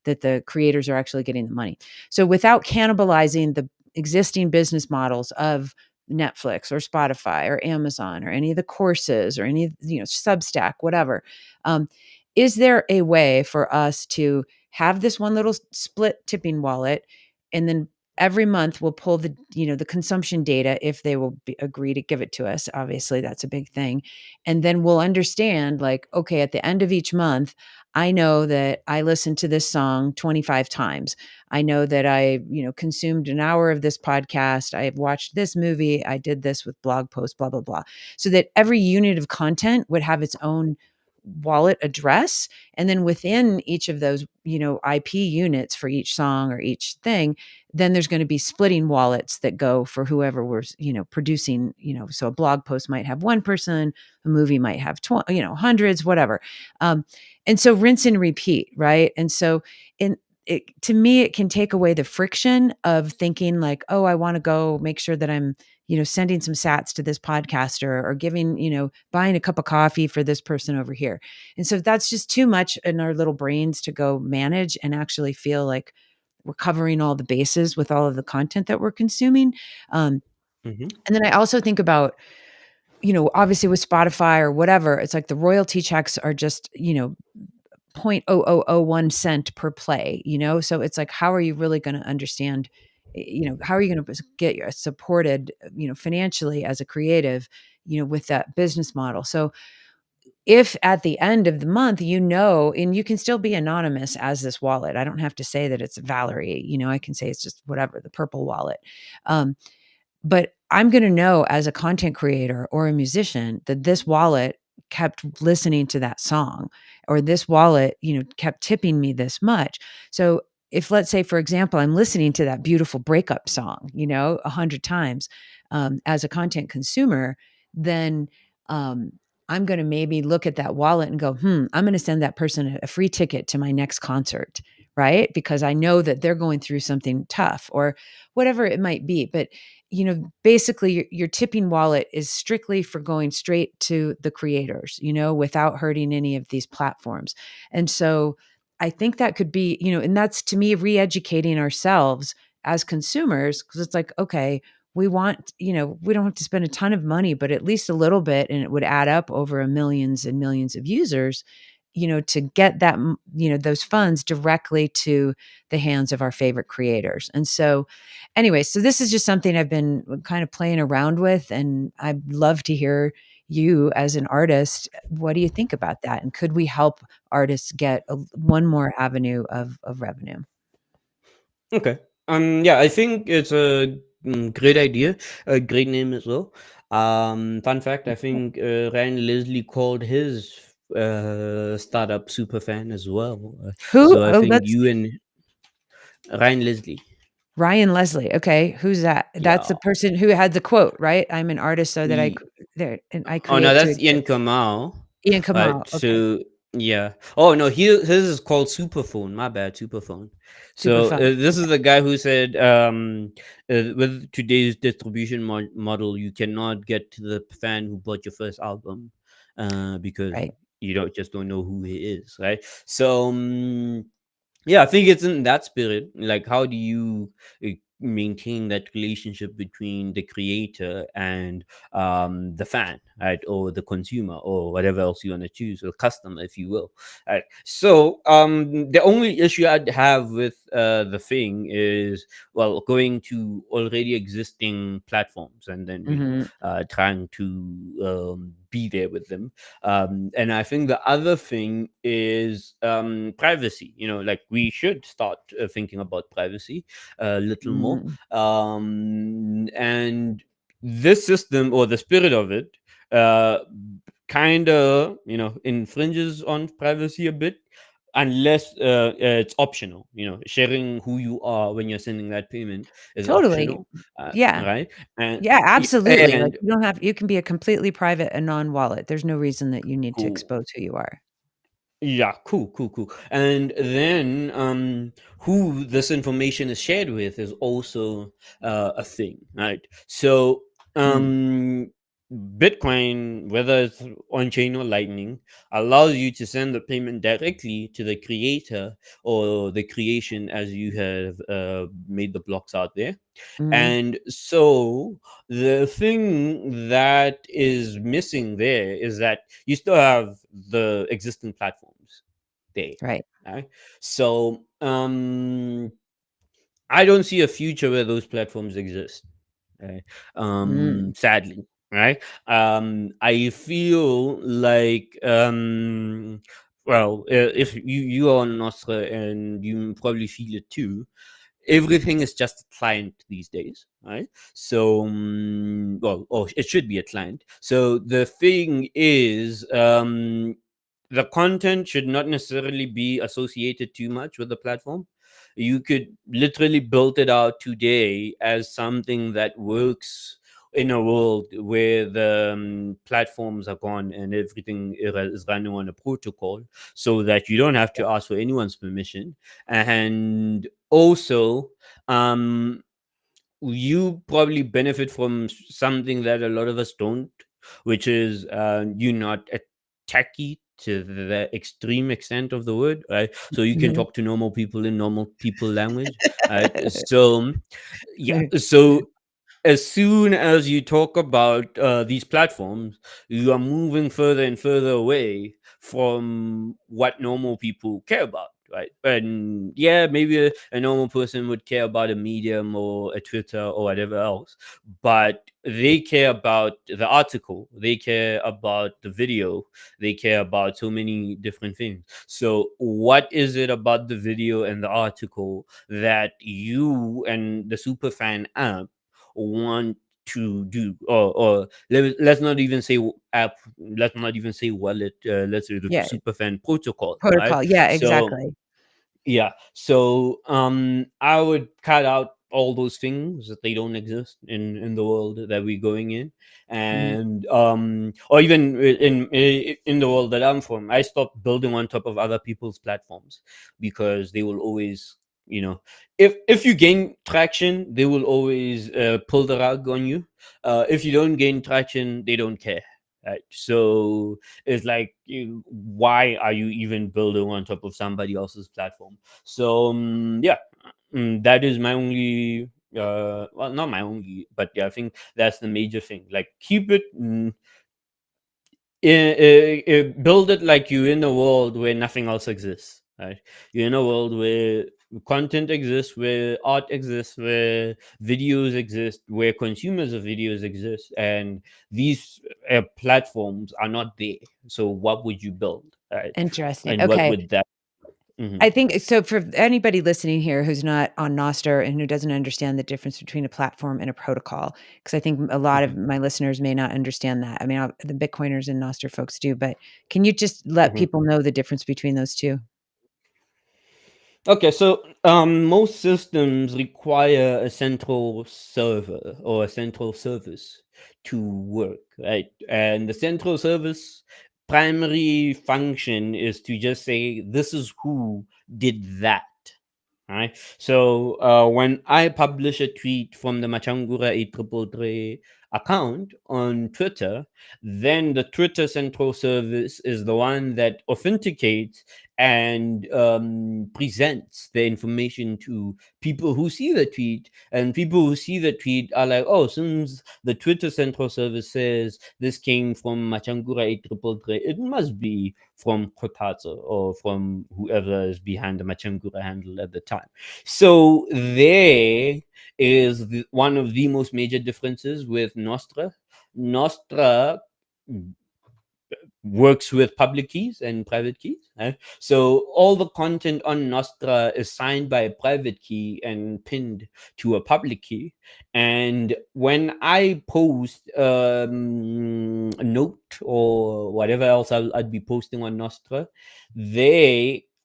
that the creators are actually getting the money. So without cannibalizing the existing business models of Netflix or Spotify or Amazon or any of the courses or any of, Substack, whatever. Um, is there a way for us to have this one little split tipping wallet, and then every month we'll pull the consumption data if they will agree to give it to us? Obviously, that's a big thing. And then we'll understand, like, okay, at the end of each month, I know that I listened to this song 25 times. I know that I, consumed an hour of this podcast. I have watched this movie. I did this with blog posts, blah, blah, blah. So that every unit of content would have its own wallet address. And then within each of those, IP units for each song or each thing, then there's going to be splitting wallets that go for whoever was, producing, so a blog post might have one person, a movie might have, hundreds, whatever. Um, and so rinse and repeat, right? And so in to me, it can take away the friction of thinking like, oh, I want to go make sure that I'm, sending some sats to this podcaster or giving, buying a cup of coffee for this person over here. And so that's just too much in our little brains to go manage and actually feel like we're covering all the bases with all of the content that we're consuming. Um, Mm-hmm. and then I also think about, obviously with Spotify or whatever, it's like the royalty checks are just, 0.0001 cent per play, so it's like, how are you really going to understand, how are you going to get supported, financially as a creative, with that business model? So if at the end of the month, and you can still be anonymous as this wallet, I don't have to say that it's Valerie, I can say it's just whatever, the purple wallet. Um, but I'm going to know as a content creator or a musician that this wallet kept listening to that song, or this wallet, kept tipping me this much. So if, let's say, for example, I'm listening to that beautiful breakup song, 100 times, as a content consumer, then, I'm going to maybe look at that wallet and go, I'm going to send that person a free ticket to my next concert, right? Because I know that they're going through something tough or whatever it might be. But basically your tipping wallet is strictly for going straight to the creators, without hurting any of these platforms. And so I think that could be, and that's to me re-educating ourselves as consumers, because it's like, okay, we want, we don't have to spend a ton of money, but at least a little bit, and it would add up over a millions and millions of users, to get that, those funds directly to the hands of our favorite creators. And so, anyway, so this is just something I've been kind of playing around with, and I'd love to hear you as an artist. What do you think about that? And could we help artists get one more avenue of revenue? Okay. Yeah, I think it's a great idea, a great name as well. Fun fact, I think Ryan Leslie called his startup Superfan as well. Who? So I Oh, think that's you and Ryan Leslie. Ryan Leslie. Okay, who's that? That's the Yeah. person who had the quote, right? I'm an artist, so that Ye- there, and I Oh no, create to that's Ian exist. Kamau. Ian Right. Kamal. Okay, So yeah. Oh no, his is called Superphone. My bad, Superphone. super So fun. this is Okay, the guy who said, with today's distribution model, you cannot get to the fan who bought your first album, because right. you don't know who he is, right? So yeah, I think it's in that spirit. Like, how do you maintain that relationship between the creator and the fan, right, or the consumer, or whatever else you want to choose, or customer, if you will, right? So the only issue I'd have with the thing is, well, going to already existing platforms and then Hmm. trying to be there with them. And I think the other thing is privacy. Like, we should start thinking about privacy a little more. Hmm. And this system, or the spirit of it, uh, kind of, infringes on privacy a bit. Unless it's optional, sharing who you are when you're sending that payment is Totally. optional, Yeah. right? And Yeah, absolutely. Like, and you can be a completely private and non-wallet. There's no reason that you need to cool. expose who you are. Yeah, cool, cool, cool. And then who this information is shared with is also a thing, right? So Mm, um Bitcoin, whether it's on chain or Lightning, allows you to send the payment directly to the creator or the creation, as you have made the blocks out there. mhm, And so the thing that is missing there is that you still have the existing platforms there. right. Right? So I don't see a future where those platforms exist. Right? Mm, Sadly. Right. I feel like well, if you are on Nostra, and you probably feel it too, everything is just a client these days, right? So well, or it should be a client. So the thing is, the content should not necessarily be associated too much with the platform. You could literally build it out today as something that works in a world where the platforms are gone and everything is running on a protocol, so that you don't have to ask for anyone's permission. And also, um you probably benefit from something that a lot of us don't, which is you not a techie to the extreme extent of the word, right? So you can mhm. talk to normal people in normal people language, right? So yeah, so as soon as you talk about these platforms, you are moving further and further away from what normal people care about, right? And yeah, maybe a normal person would care about a Medium or a Twitter or whatever else, but they care about the article, they care about the video, they care about so many different things. So, what is it about the video and the article that you and the Superfan app want to do? Or let's not even say app, let's not even say wallet, let's say the Yeah, Superfan protocol, right? protocol. Yeah, So exactly. yeah. So I would cut out all those things that they don't exist in the world that we're going in. Mhm. And or even in the world that I'm from, I stopped building on top of other people's platforms, because they will always, if you gain traction, they will always pull the rug on you. If you don't gain traction, they don't care. Right? So it's like, why are you even building on top of somebody else's platform? So yeah, That is my only, well, not my only, but yeah, I think that's the major thing. Like, keep it, build it like you're in a world where nothing else exists, right? You're in a world where content exists, where art exists, where videos exist, where consumers of videos exist, and these platforms are not there. So what would you build, right? Interesting. And what Okay. would that? Mhm, I think so for anybody listening here who's not on Nostr and who doesn't understand the difference between a platform and a protocol, because I think a lot mhm, of my listeners may not understand that. I mean, the Bitcoiners and Nostr folks do, but can you just let mhm. people know the difference between those two? Okay, so most systems require a central server or a central service to work, right? And the central service primary function is to just say, this is who did that. Right. So when I publish a tweet from the Machangura 8333 account on Twitter, then the Twitter Central Service is the one that authenticates and presents the information to people who see the tweet. And people who see the tweet are like, oh, since the Twitter Central Service says this came from Machangura 8333, it must be from Kgothatso or from whoever is behind the Machangura handle at the time. So there is one of the most major differences with Nostra. Nostra works with public keys and private keys. Right? So all the content on Nostra is signed by a private key and pinned to a public key. And when I post a note or whatever else I'd be posting on Nostra,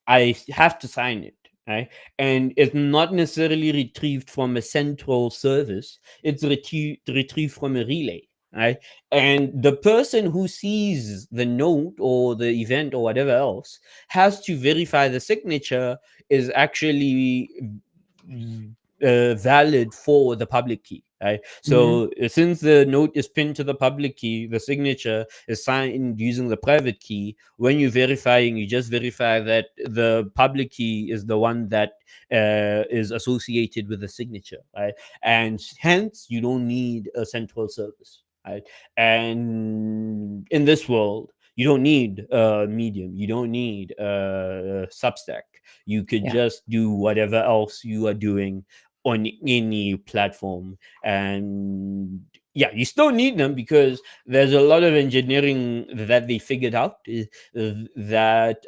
I have to sign it. Right? And it's not necessarily retrieved from a central service. It's retrieved from a relay. Right? And the person who sees the note or the event or whatever else has to verify the signature is actually valid for the public key, right? Mhm. So since the note is pinned to the public key, the signature is signed using the private key. When you're verifying, you just verify that the public key is the one that is associated with the signature, right? And hence you don't need a central service, right? And in this world, you don't need Medium, you don't need Substack. You could Yeah. just do whatever else you are doing on any platform. And yeah, you still need them because there's a lot of engineering that they figured out that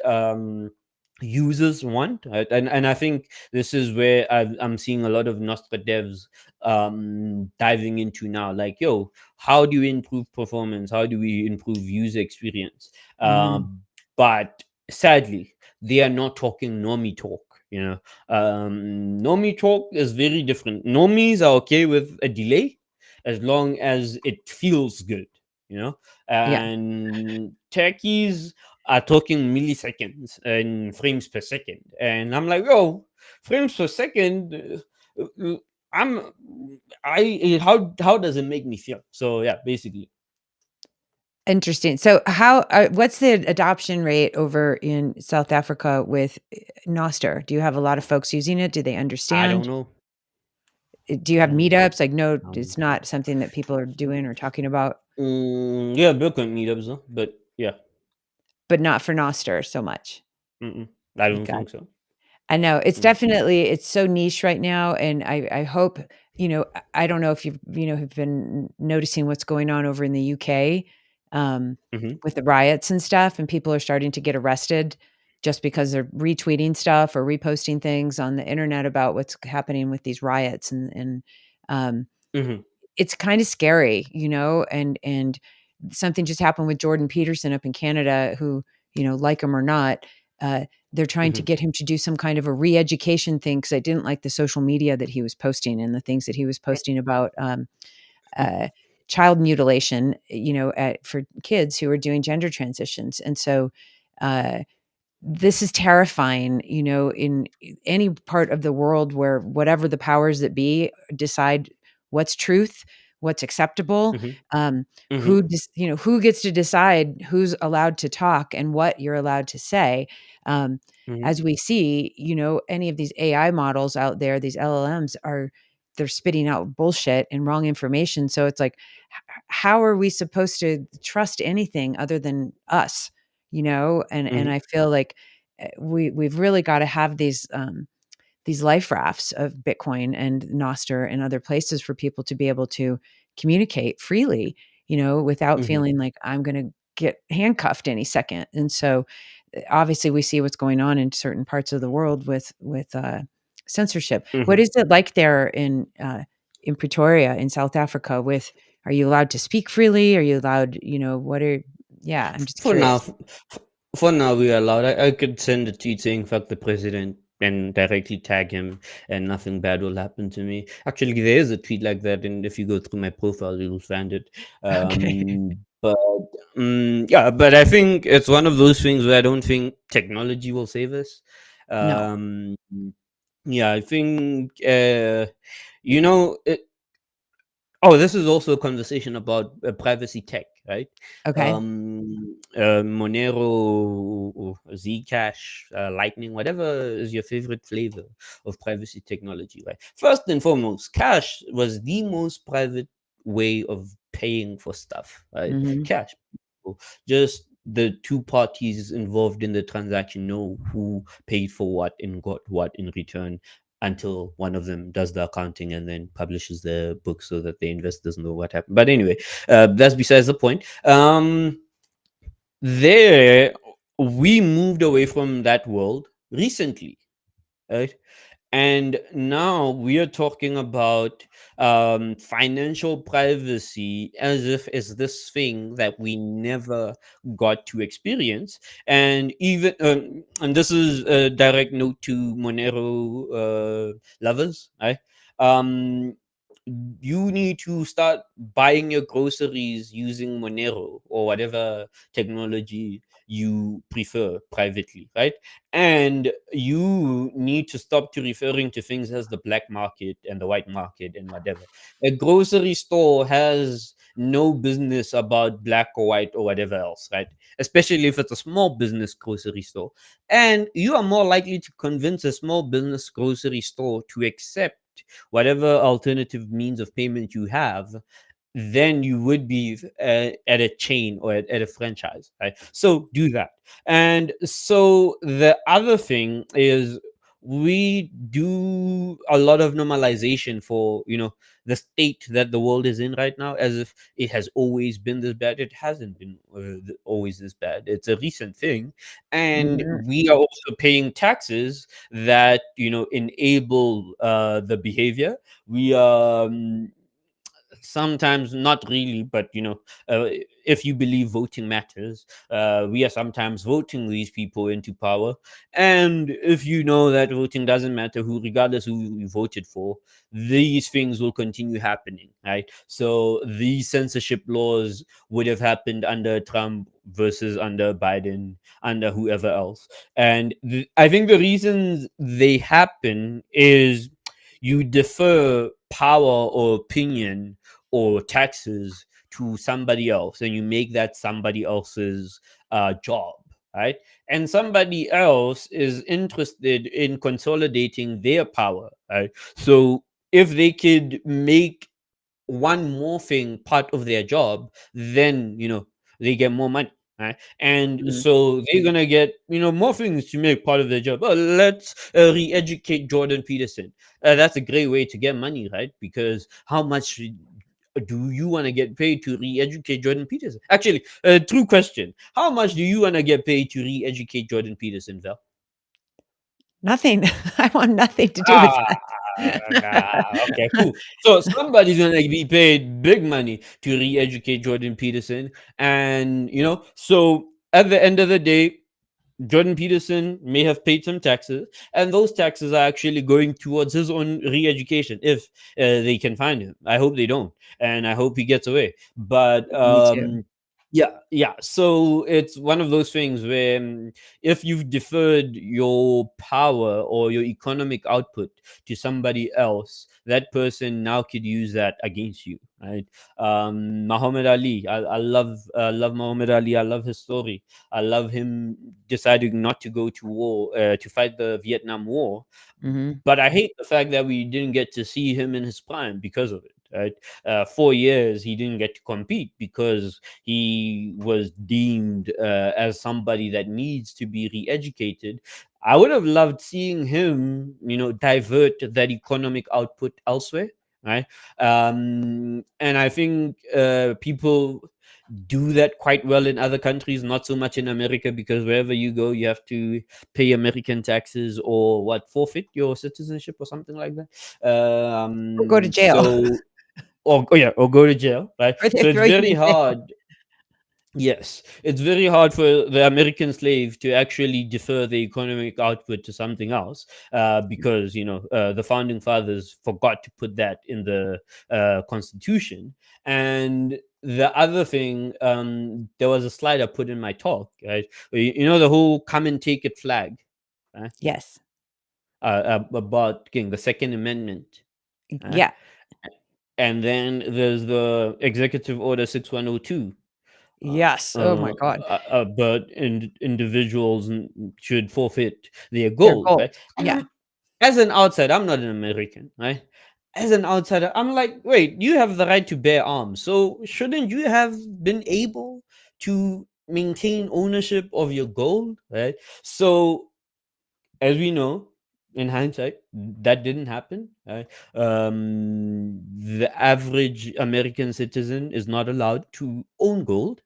users want, right? And I think this is where I'm seeing a lot of Nostra devs diving into now, like, yo, how do we improve performance, how do we improve user experience? Mhm. But sadly, they are not talking normie talk. Normie talk is very different. Normies are okay with a delay as long as it feels good, you know. Yeah. And techies are talking milliseconds and frames per second, and I'm like, oh, frames per second. I'm I how does it make me feel? So yeah, basically, Interesting. So how what's the adoption rate over in South Africa with Nostr? Do you have a lot of folks using it? Do they I don't understand? know. Do you have I don't know. meetups? Like, no, I don't know. it's not something that people are doing or talking about, Yeah, Bitcoin meetups, though, but yeah, but not for Nostr so much. mm-mm, I don't Got think so. I know it's Mm, definitely it's so niche right now, and I hope I don't know if you've have been noticing what's going on over in the UK um, mhm, with the riots and stuff, and people are starting to get arrested just because they're retweeting stuff or reposting things on the internet about what's happening with these riots, and um, mhm, it's kinda scary, and something just happened with Jordan Peterson up in Canada who, like him or not, uh, they're trying to mhm, get him to do some kind of a re-education thing because I didn't like the social media that he was posting and the things that he was posting about, uh, child mutilation, for kids who are doing gender transitions, and so, uh this is terrifying, in any part of the world where whatever the powers that be decide what's truth, what's acceptable, mhm, um, mhm, who gets to decide who's allowed to talk and what you're allowed to say. Um, Mhm. as we see, any of these AI models out there, these LLMs they're spitting out bullshit and wrong information. So it's like, how are we supposed to trust anything other than us? And Mhm. I feel like we've really got to have these life rafts of Bitcoin and Nostr and other places for people to be able to communicate freely, without Mhm. feeling like I'm going to get handcuffed any second. And so, obviously, we see what's going on in certain parts of the world with censorship. What Mhm. is it like there in Pretoria in South Africa? Are you allowed to speak freely? Are you allowed? What are? Yeah, I'm just For now, curious. for now, we are allowed. I could send a tweet saying "fuck the president" and directly tag him, and nothing bad will happen to me. Actually, there is a tweet like that, and if you go through my profile, you'll find it. Okay. But yeah, but I think it's one of those things where I don't think technology will save us. No. Um, yeah, I think you know. Oh, this is also a conversation about privacy tech, right? Okay. Monero, Zcash, Lightning, whatever is your favorite flavor of privacy technology, right? First and foremost, cash was the most private way of paying for stuff, right? Hmm. Cash. Just the two parties involved in the transaction know who paid for what and got what in return until one of them does the accounting and then publishes the book so that the investors know what happened. But anyway, that's besides the point. There, we moved away from that world recently, right? And now we are talking about financial privacy as if it's this thing that we never got to experience. And even, and this is a direct note to Monero lovers, right? Um, you need to start buying your groceries using Monero or whatever technology you prefer privately, right? And you need to stop to referring to things as the black market and the white market and whatever. A grocery store has no business about black or white or whatever else, right? Especially if it's a small business grocery store. And you are more likely to convince a small business grocery store to accept whatever alternative means of payment you have, then you would be at a chain or at a franchise, right? So do that. And so the other thing is we do a lot of normalization for the state that the world is in right now, as if it has always been this bad. It hasn't been always this bad. It's a recent thing, and Mhm. we are also paying taxes that enable the behavior. We sometimes not really, but if you believe voting matters, we are sometimes voting these people into power. And if you know that voting doesn't matter, who regardless who you voted for, these things will continue happening, right? So these censorship laws would have happened under Trump versus under Biden, under whoever else. And I think the reasons they happen is you defer power or opinion or taxes to somebody else, and you make that somebody else's job, right? And somebody else is interested in consolidating their power, right? So if they could make one more thing part of their job, then they get more money, right? And Mhm. so they're gonna get more things to make part of their job. Oh, let's re-educate Jordan Peterson. That's a great way to get money, right? Because how much do you want to get paid to re-educate Jordan Peterson? Actually, true question: how much do you want to get paid to re-educate Jordan Peterson, Val? Nothing. I want nothing to do with Ah, nah. Okay, that. cool. So somebody's gonna be paid big money to re-educate Jordan Peterson, and so at the end of the day, Jordan Peterson may have paid some taxes, and those taxes are actually going towards his own re-education if they can find him. I hope they don't, and I hope he gets away. But Me too. Yeah, yeah. So it's one of those things where, if you've deferred your power or your economic output to somebody else, that person now could use that against you, right? Muhammad Ali, I love Muhammad Ali. I love his story. I love him deciding not to go to war, to fight the Vietnam War. Mhm. But I hate the fact that we didn't get to see him in his prime because of it. Right, 4 years he didn't get to compete because he was deemed as somebody that needs to be re-educated. I would have loved seeing him, divert that economic output elsewhere, right? And I think people do that quite well in other countries, not so much in America, because wherever you go, you have to pay American taxes or what, forfeit your citizenship or something like that. Or go to jail, So, or oh yeah, or go to jail, right? or they So it's throw you very in jail. hard. Yes, it's very hard for the American slave to actually defer the economic output to something else, because the founding fathers forgot to put that in the Constitution. And the other thing, there was a slide I put in my talk, right? The whole "come and take it" flag, right? Yes. About the Second Amendment, right? Yeah. And then there's the Executive Order 6102, Yes. Oh my god. but individuals should forfeit their They're gold, gold. right? Yeah. As an outsider, I'm not an American, right? As an outsider, I'm like, wait, you have the right to bear arms, so shouldn't you have been able to maintain ownership of your gold, right? So, as we know, in hindsight, that didn't happen, right? The average American citizen is not allowed to own gold.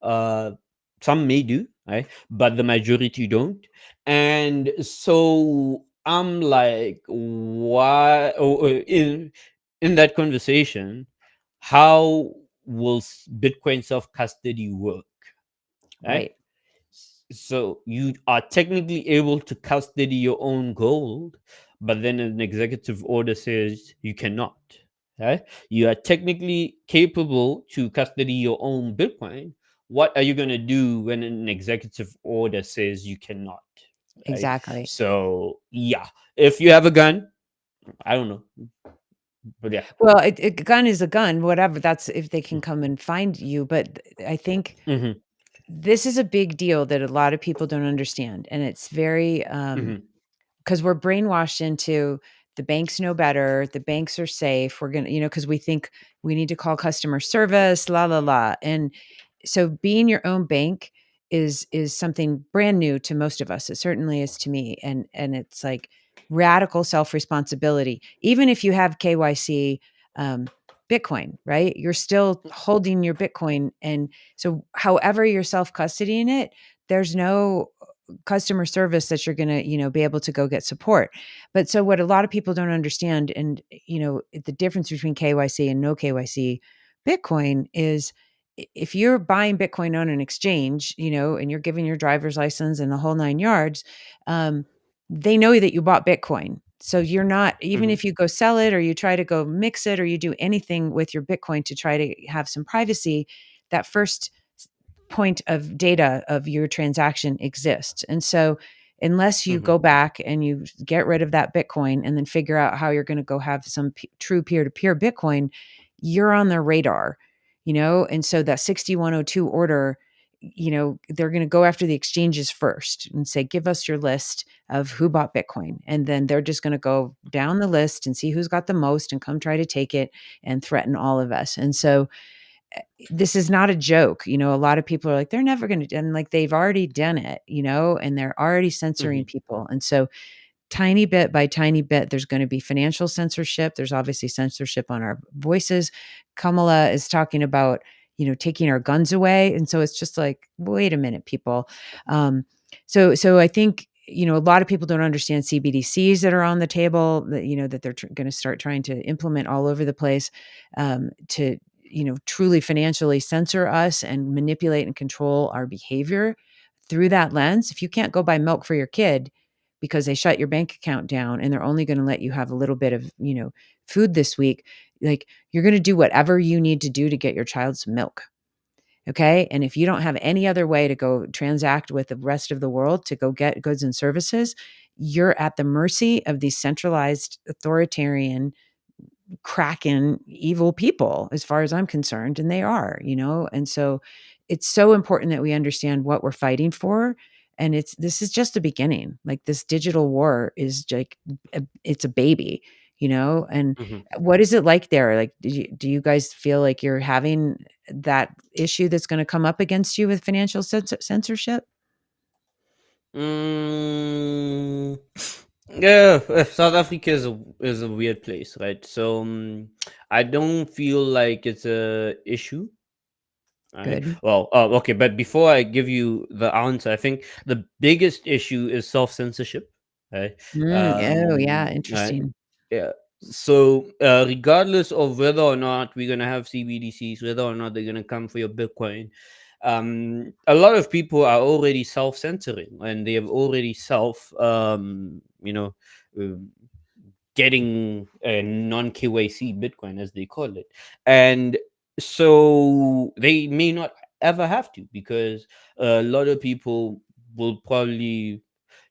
uh, some may do, right? But the majority don't. And so I'm like, why? In that conversation, how will Bitcoin self custody work, right? Right. So you are technically able to custody your own gold, but then an executive order says you cannot. Right? You are technically capable to custody your own Bitcoin. What are you going to do when an executive order says you cannot? Right? Exactly. So yeah, if you have a gun, I don't know, but yeah. Well, a gun is a gun, whatever. That's if they can come and find you. But I think Mm-hmm, this is a big deal that a lot of people don't understand, and it's very mm-hmm, because we're brainwashed into the banks know better, the banks are safe. We're gonna, because we think we need to call customer service, la la la. And so being your own bank is something brand new to most of us. It certainly is to me. And it's like radical self-responsibility. Even if you have KYC Bitcoin, right? You're still holding your Bitcoin. And so however you're self-custodying it, there's no customer service that you're going to be able to go get support. But so what a lot of people don't understand, and the difference between KYC and no KYC Bitcoin is, if you're buying Bitcoin on an exchange, and you're giving your driver's license and the whole 9 yards, um, they know that you bought Bitcoin. So you're not, even mm-hmm, if you go sell it or you try to go mix it or you do anything with your Bitcoin to try to have some privacy, that first point of data of your transaction exists. And so unless you mm-hmm, go back and you get rid of that Bitcoin and then figure out how you're going to go have some true peer-to-peer Bitcoin, you're on their radar, And so that 6102 order, they're going to go after the exchanges first and say, give us your list of who bought Bitcoin. And then they're just going to go down the list and see who's got the most and come try to take it and threaten all of us. And so this is not a joke. A lot of people are like, they're never going to, and like they've already done it, and they're already censoring mm-hmm, people. And so, tiny bit by tiny bit, there's going to be financial censorship. There's obviously censorship on our voices. Kamala is talking about, taking our guns away. And so it's just like, wait a minute, people. So I think, a lot of people don't understand CBDCs that are on the table, that, that they're going to start trying to implement all over the place, to, truly financially censor us and manipulate and control our behavior through that lens. If you can't go buy milk for your kid because they shut your bank account down and they're only going to let you have a little bit of, food this week, like, you're going to do whatever you need to do to get your child some milk. Okay. And if you don't have any other way to go transact with the rest of the world to go get goods and services, you're at the mercy of these centralized authoritarian kraken evil people as far as I'm concerned, and they are, and so it's so important that we understand what we're fighting for. And this is just the beginning. Like, this digital war is like it's a baby, and Mhm. what is it like there? Like, do you guys feel like you're having that issue that's going to come up against you with financial censorship? Mm, yeah, South Africa is a weird place, right? So I don't feel like it's a issue. Right. Good. Well, okay, but before I give you the answer, I think the biggest issue is self censorship. Right. Oh yeah, Right. interesting. Yeah. So, regardless of whether or not we're gonna have CBDCs, whether or not they're gonna come for your Bitcoin, a lot of people are already self censoring, and they have already uh, getting a non KYC Bitcoin, as they call it. And so they may not ever have to, because a lot of people will probably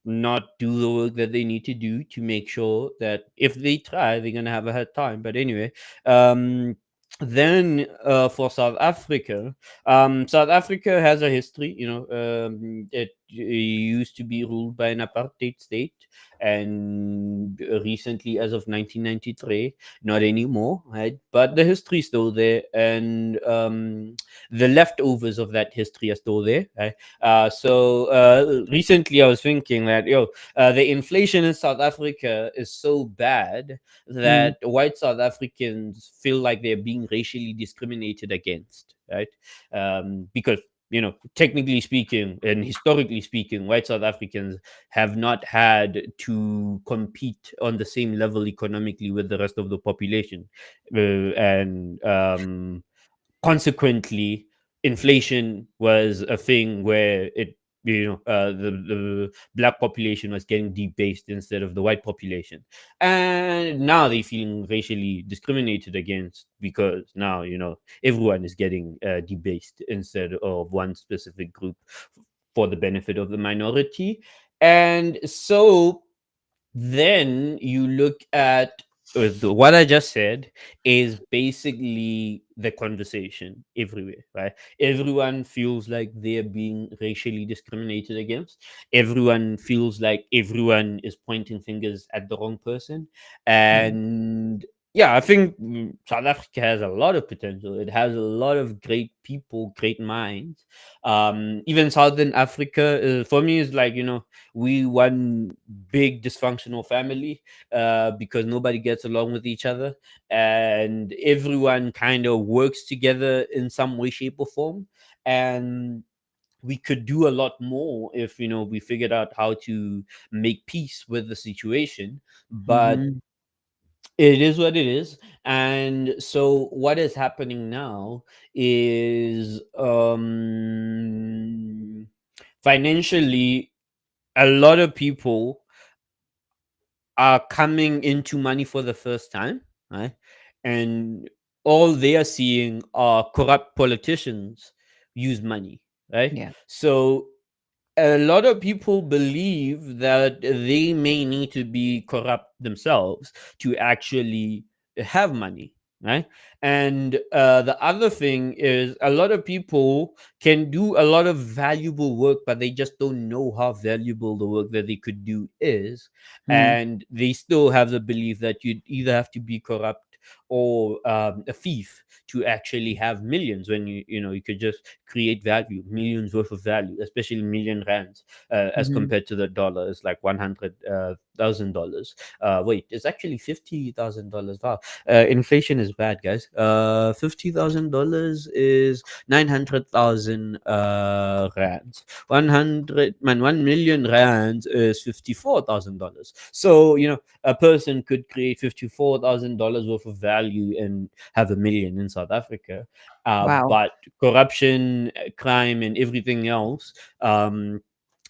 not do the work that they need to do to make sure that if they try, they're going to have a hard time. But anyway, um, then for South Africa has a history. It used to be ruled by an apartheid state, and recently, as of 1993, not anymore, right? But the history is still there, and the leftovers of that history are still there, right? So recently, I was thinking that the inflation in South Africa is so bad Mm, that white South Africans feel like they're being racially discriminated against, right? Because technically speaking and historically speaking, white South Africans have not had to compete on the same level economically with the rest of the population, and consequently, inflation was a thing where the black population was getting debased instead of the white population, and now they're feeling racially discriminated against because now everyone is getting debased instead of one specific group for the benefit of the minority. And so then you look at what I just said is basically the conversation everywhere, right? Everyone feels like they're being racially discriminated against. Everyone feels like everyone is pointing fingers at the wrong person. mm, And yeah, I think South Africa has a lot of potential. It has a lot of great people, great minds. Even Southern Africa, for me, is like, we one big dysfunctional family, because nobody gets along with each other, and everyone kind of works together in some way, shape, or form. And we could do a lot more if we figured out how to make peace with the situation. But mhm. it is what it is. And so what is happening now is, financially, a lot of people are coming into money for the first time, right? And all they are seeing are corrupt politicians use money, right? Yeah. So a lot of people believe that they may need to be corrupt themselves to actually have money, right? And the other thing is, a lot of people can do a lot of valuable work, but they just don't know how valuable the work that they could do is. Mm, And they still have the belief that you'd either have to be corrupt or a thief to actually have millions, when you could just create value, millions worth of value, especially million rands, as mhm. compared to the dollar is like $100,000. Wait, it's actually $50,000. Wow, inflation is bad, guys. $50,000 is 900,000 rands. 1 million rands is $54,000. So a person could create $54,000 worth of value and have a million in South Africa. Wow. But corruption, crime, and everything else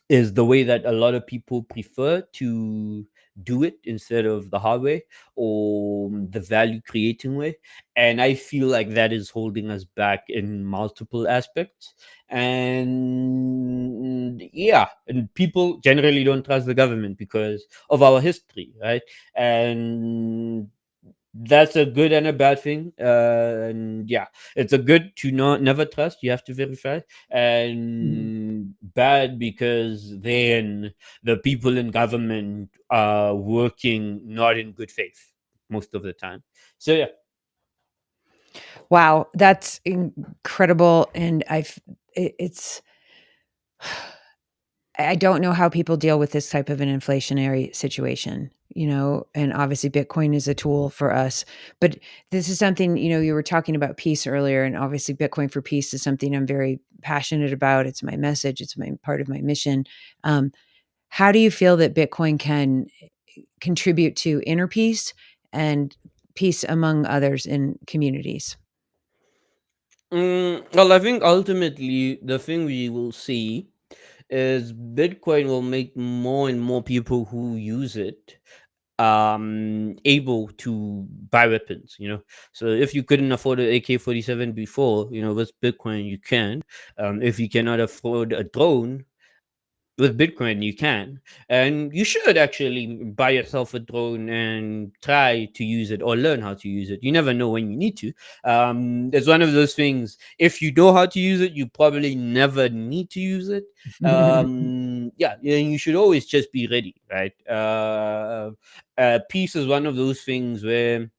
is the way that a lot of people prefer to do it instead of the hard way or the value creating way. And I feel like that is holding us back in multiple aspects. And yeah, and people generally don't trust the government because of our history, right? And that's a good and a bad thing. And yeah, it's a good to not never trust. You have to verify, Mhm. and bad because then the people in government are working not in good faith most of the time. So yeah. Wow, that's incredible, and it's I don't know how people deal with this type of an inflationary situation, and obviously Bitcoin is a tool for us. But this is something, you were talking about peace earlier, and obviously Bitcoin for peace is something I'm very passionate about. It's my message, it's my part of my mission. Um, how do you feel that Bitcoin can contribute to inner peace and peace among others in communities? Well, I think ultimately the thing we will see is Bitcoin will make more and more people who use it able to buy weapons, so if you couldn't afford an AK-47 before, with Bitcoin you can. If you cannot afford a drone, with Bitcoin you can, and you should actually buy yourself a drone and try to use it or learn how to use it. You never know when you need to. It's one of those things, if you know how to use it, you probably never need to use it. Yeah, you should always just be ready, right? Peace is one of those things where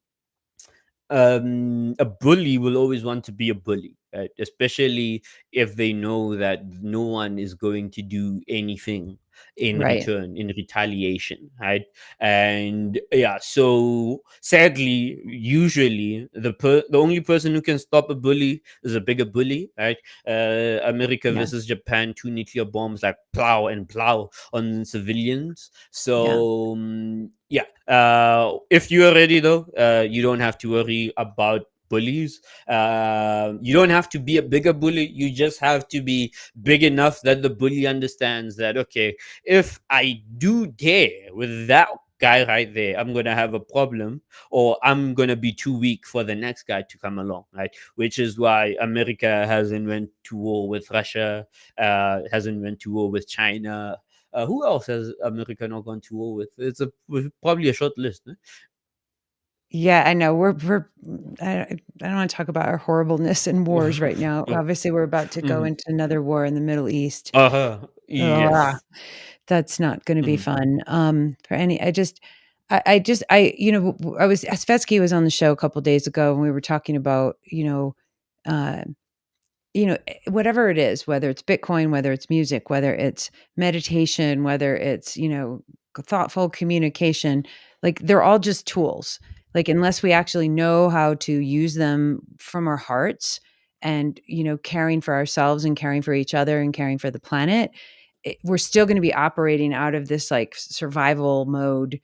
a bully will always want to be a bully, right? Especially if they know that no one is going to do anything in Right. return, in retaliation, right? And yeah, so sadly, usually the only person who can stop a bully is a bigger bully, right? America Yeah. versus Japan, two nuclear bombs like plow and plow on civilians. Yeah. So yeah, if you are ready though, you don't have to worry about bullies. You don't have to be a bigger bully. You just have to be big enough that the bully understands that, okay, if I do dare with that guy right there, I'm gonna have a problem, or I'm gonna be too weak for the next guy to come along, right? Which is why America hasn't went to war with Russia, hasn't went to war with China. Who else has America not gone to war with? Probably a short list. Eh? Yeah, I know. I don't wanna talk about our horribleness in wars right now. Obviously, we're about to go Mhm. into another war in the Middle East. Uh-huh. Ugh, Yes. that's not gonna be Mhm. fun. For any I was Svetsky was on the show a couple days ago, and we were talking about, uh whatever it is, whether it's Bitcoin, whether it's music, whether it's meditation, whether it's, thoughtful communication, like they're all just tools. Like, unless we actually know how to use them from our hearts and, caring for ourselves and caring for each other and caring for the planet, we're still going to be operating out of this like survival mode,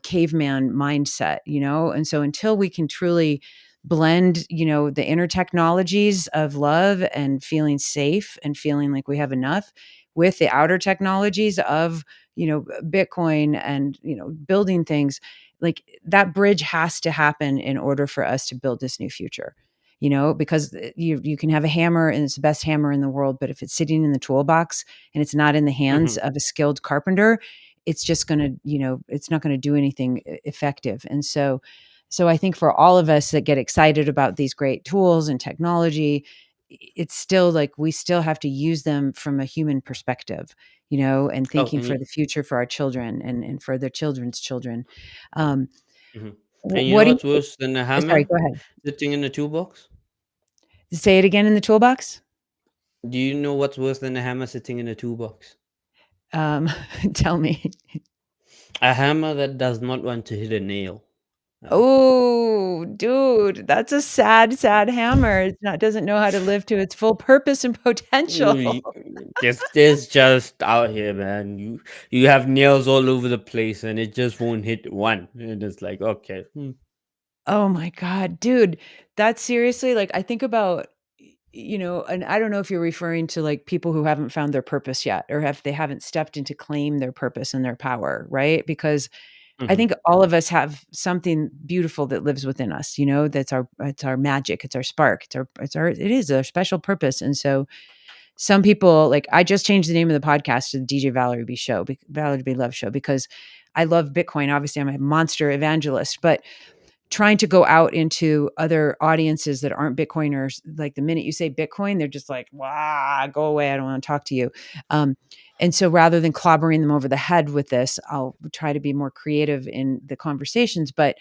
caveman mindset, And so until we can truly blend, the inner technologies of love and feeling safe and feeling like we have enough with the outer technologies of, Bitcoin and, building things, like that bridge has to happen in order for us to build this new future. Because you can have a hammer and it's the best hammer in the world, but if it's sitting in the toolbox and it's not in the hands Mhm. of a skilled carpenter, it's just going to, it's not going to do anything effective. And so I think for all of us that get excited about these great tools and technology, it's still like we still have to use them from a human perspective, and Oh, thinking and for the future for our children and for their children's children. Um, mhm. And you what know do what's you worse than a sorry, hammer go ahead. sitting in a toolbox? Say it again in the toolbox. Do you know what's worse than a hammer sitting in a toolbox? Um, tell me. A hammer that does not want to hit a nail. Right? Oh, dude, that's a sad, sad hammer. It's not doesn't know how to live to its full purpose and potential. Mm, this just out here, man. You have nails all over the place, and it just won't hit one. And it's like, okay, Oh my god, dude, that's seriously like, I think about, and I don't know if you're referring to, like, people who haven't found their purpose yet or if they haven't stepped in to claim their purpose and their power, right? Because I Mhm. think all of us have something beautiful that lives within us, that's it's our magic, it's our spark, it is our special purpose. And so some people, like, I just changed the name of the podcast to the DJ Valerie B Show, Valerie B Love Show, because I love Bitcoin. Obviously, I'm a monster evangelist, but trying to go out into other audiences that aren't Bitcoiners, like the minute you say Bitcoin, they're just like, "Wow, go away! I don't want to talk to you." Um, and so, rather than clobbering them over the head with this, I'll try to be more creative in the conversations. But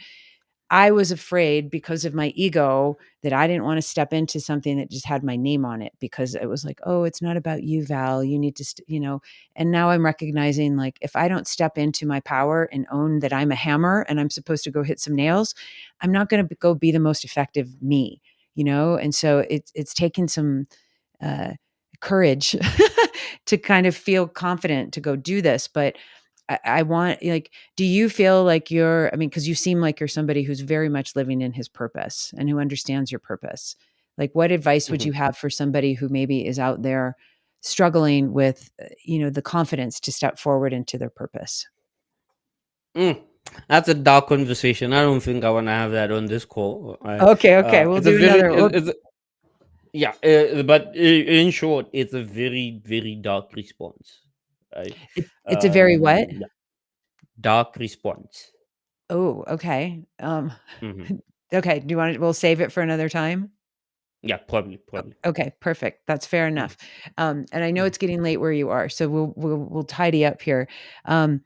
I was afraid, because of my ego, that I didn't want to step into something that just had my name on it, because it was like, "Oh, it's not about you, Val. You need to, And now I'm recognizing, like, if I don't step into my power and own that I'm a hammer and I'm supposed to go hit some nails, I'm not going to go be the most effective me, And so it's taken some uh, courage to kind of feel confident to go do this. But I want, like, do you feel like I mean, because you seem like you're somebody who's very much living in his purpose and who understands your purpose. Like, what advice would Mhm. you have for somebody who maybe is out there struggling with, the confidence to step forward into their purpose? Mm. That's a dark conversation. I don't think I want to have that on this call. Okay, okay, we'll It's a do very, another. yeah, but in short, it's a very, very dark response, right? It's a very what? Yeah, dark response. Oh, okay. Hmm. Okay. Do you want to? We'll save it for another time. Yeah, probably, Oh, probably. okay, perfect. That's fair Mhm, enough. And I know mhm. it's getting late where you are, so we'll tidy up here. Um,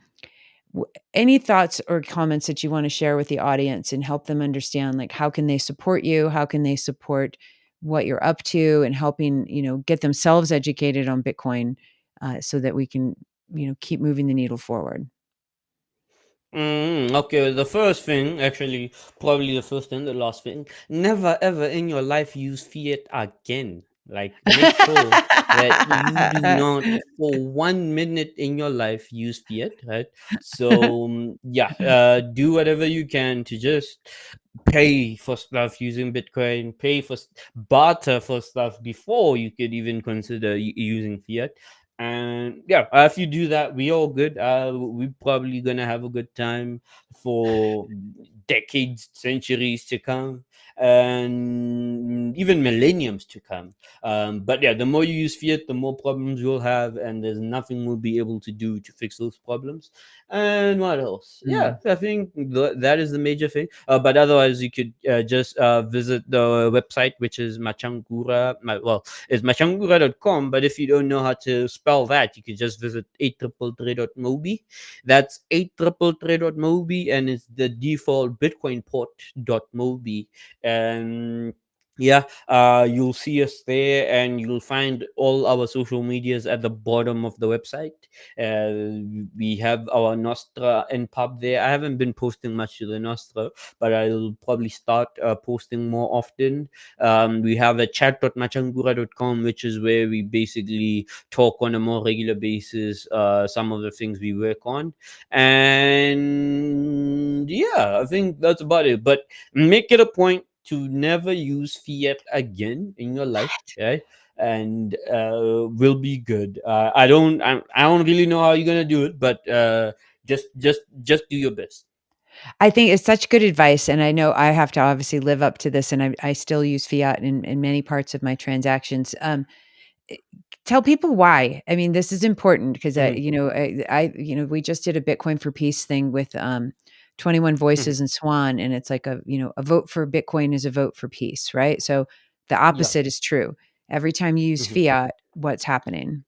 any thoughts or comments that you want to share with the audience and help them understand, like, how can they support you? How can they support what you're up to, and helping, get themselves educated on Bitcoin, so that we can, keep moving the needle forward. Okay, the first thing, actually, probably the first and the last thing, never ever in your life use fiat again. Like, make sure that you do not, for 1 minute in your life, use fiat, right? So, yeah, do whatever you can to just pay for stuff using Bitcoin, barter for stuff before you could even consider using fiat. And yeah, if you do that, we all good. We're probably gonna have a good time for decades, centuries to come, and even millenniums to come. But yeah, the more you use fiat, the more problems you'll have, and there's nothing we'll be able to do to fix those problems. And what else? Yeah, Mm. I think that is the major thing. But otherwise, you could just visit the website, which is Machankura. Well, it's machangura.com, but if you don't know how to spell that, you can just visit 833.mobi. That's 833.mobi, and it's the default Bitcoin port.mobi. And yeah, you'll see us there, and you'll find all our social medias at the bottom of the website. We have our Nostra and Pub there. I haven't been posting much to the Nostra, but I'll probably start posting more often. We have a chat.machangura.com, which is where we basically talk on a more regular basis, some of the things we work on. And yeah, I think that's about it. But make it a point to never use fiat again in your life. Right? And will be good. I don't really know how you're gonna do it, but just do your best. I think it's such good advice, and I know I have to obviously live up to this, and I still use fiat in many parts of my transactions. Eh, Tell people why. I mean, this is important because Hmm. we just did a Bitcoin for Peace thing with 21 Hmm. Voices and Swan, and it's like a vote for Bitcoin is a vote for peace, right? So the Yeah. opposite is true. Every time you use Hmm. fiat, what's happening?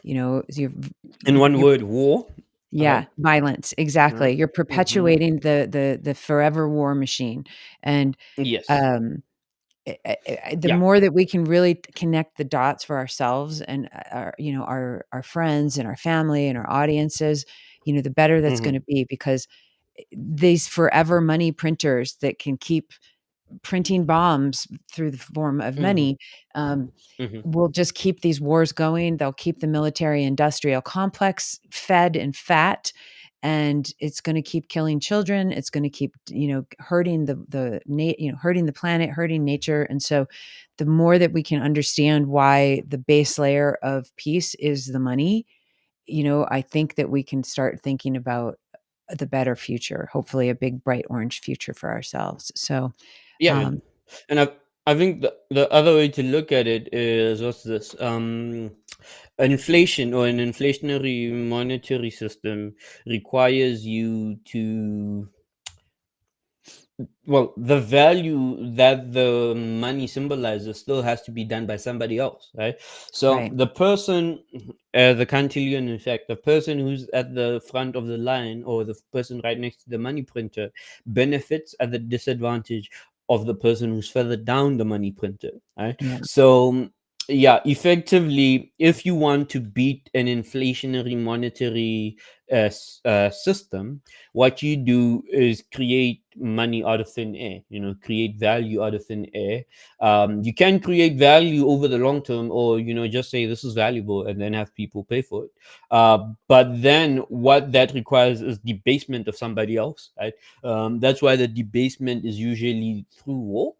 In one You're word, war. yeah, Right. violence, exactly. You're Mm-hmm. perpetuating the forever war machine, and, Yes. um, the Yeah. more that we can really connect the dots for ourselves and, our friends and our family and our audiences, the better that's Hmm. gonna be, because, these forever money printers that can keep printing bombs through the form of Hmm. money, um, Hmm. will just keep these wars going. They'll keep the military industrial complex fed and fat, and it's going to keep killing children. It's going to keep, hurting hurting the planet, hurting nature. And so, the more that we can understand why the base layer of peace is the money, I think that we can start thinking about the better future, hopefully a big bright orange future for ourselves. So, Yeah, um, and I think the other way to look at it is, what's this? Inflation, or an inflationary monetary system, requires you to, well, the value that the money symbolizes still has to be done by somebody else, right? So right. the person, the cantillon, in fact, the person who's at the front of the line, or the person right next to the money printer, benefits at the disadvantage of the person who's further down the money printer, right? Yeah. So yeah, effectively, if you want to beat an inflationary monetary system, what you do is create money out of thin air, create value out of thin air. You can create value over the long term, or just say this is valuable and then have people pay for it. But then what that requires is debasement of somebody else, right? That's why the debasement is usually through war,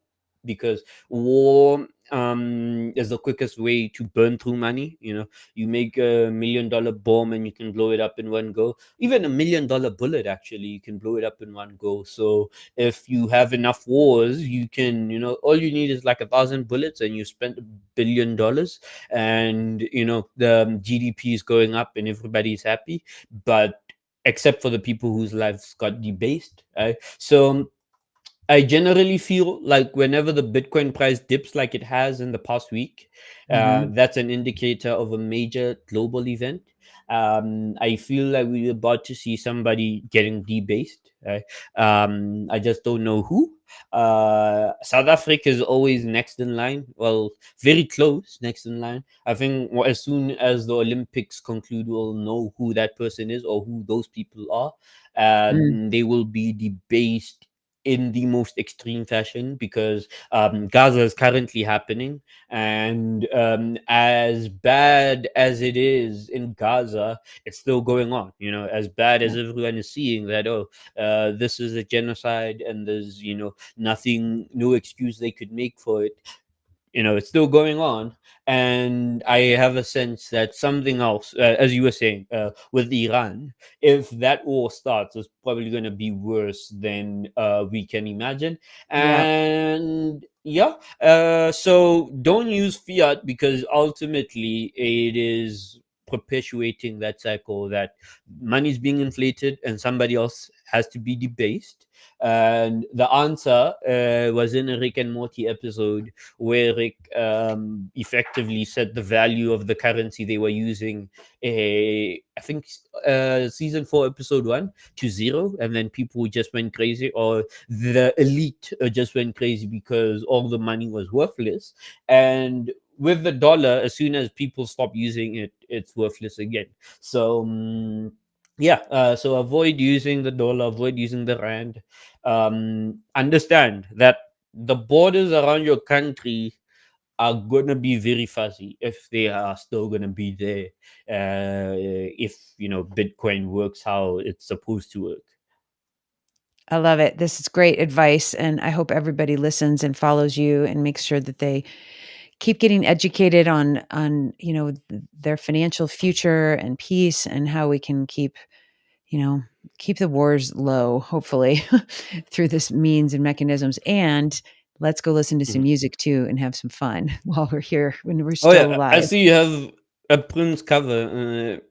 because war is the quickest way to burn through money. You make $1 million bomb and you can blow it up in one go. Even $1 million bullet, actually, you can blow it up in one go. So if you have enough wars, you can, all you need is like 1,000 bullets, and you spent $1 billion, and the GDP is going up and everybody's happy. But except for the people whose lives got debased, right? So I generally feel like whenever the Bitcoin price dips like it has in the past week, Hmm. that's an indicator of a major global event. I feel like we're about to see somebody getting debased. Right? I just don't know who. South Africa is always next in line. Well, very close next in line. I think as soon as the Olympics conclude, we'll know who that person is or who those people are. Mm. They will be debased in the most extreme fashion, because Gaza is currently happening. And as bad as it is in Gaza, it's still going on. As bad Yeah. as everyone is seeing that, oh, this is a genocide, and there's, nothing, no excuse they could make for it. It's still going on. And I have a sense that something else, as you were saying, with Iran, if that war starts, it's probably going to be worse than we can imagine. Yeah. And yeah, so don't use fiat, because ultimately it is perpetuating that cycle, that money is being inflated and somebody else has to be debased. And the answer was in a Rick and Morty episode, where Rick effectively set the value of the currency they were using, I think, season 4, episode 1, to zero. And then people just went crazy, or the elite just went crazy, because all the money was worthless. And with the dollar, as soon as people stop using it, it's worthless again. So, yeah, so avoid using the dollar, avoid using the rand. Understand that the borders around your country are going to be very fuzzy, if they are still going to be there, if Bitcoin works how it's supposed to work. I love it. This is great advice, and I hope everybody listens and follows you and makes sure that they keep getting educated on their financial future and peace, and how we can you know keep the wars low, hopefully, through this means and mechanisms. And let's go listen to some Mhm. music too and have some fun while we're here, when we're Oh still yeah, I alive. see you have a Prince cover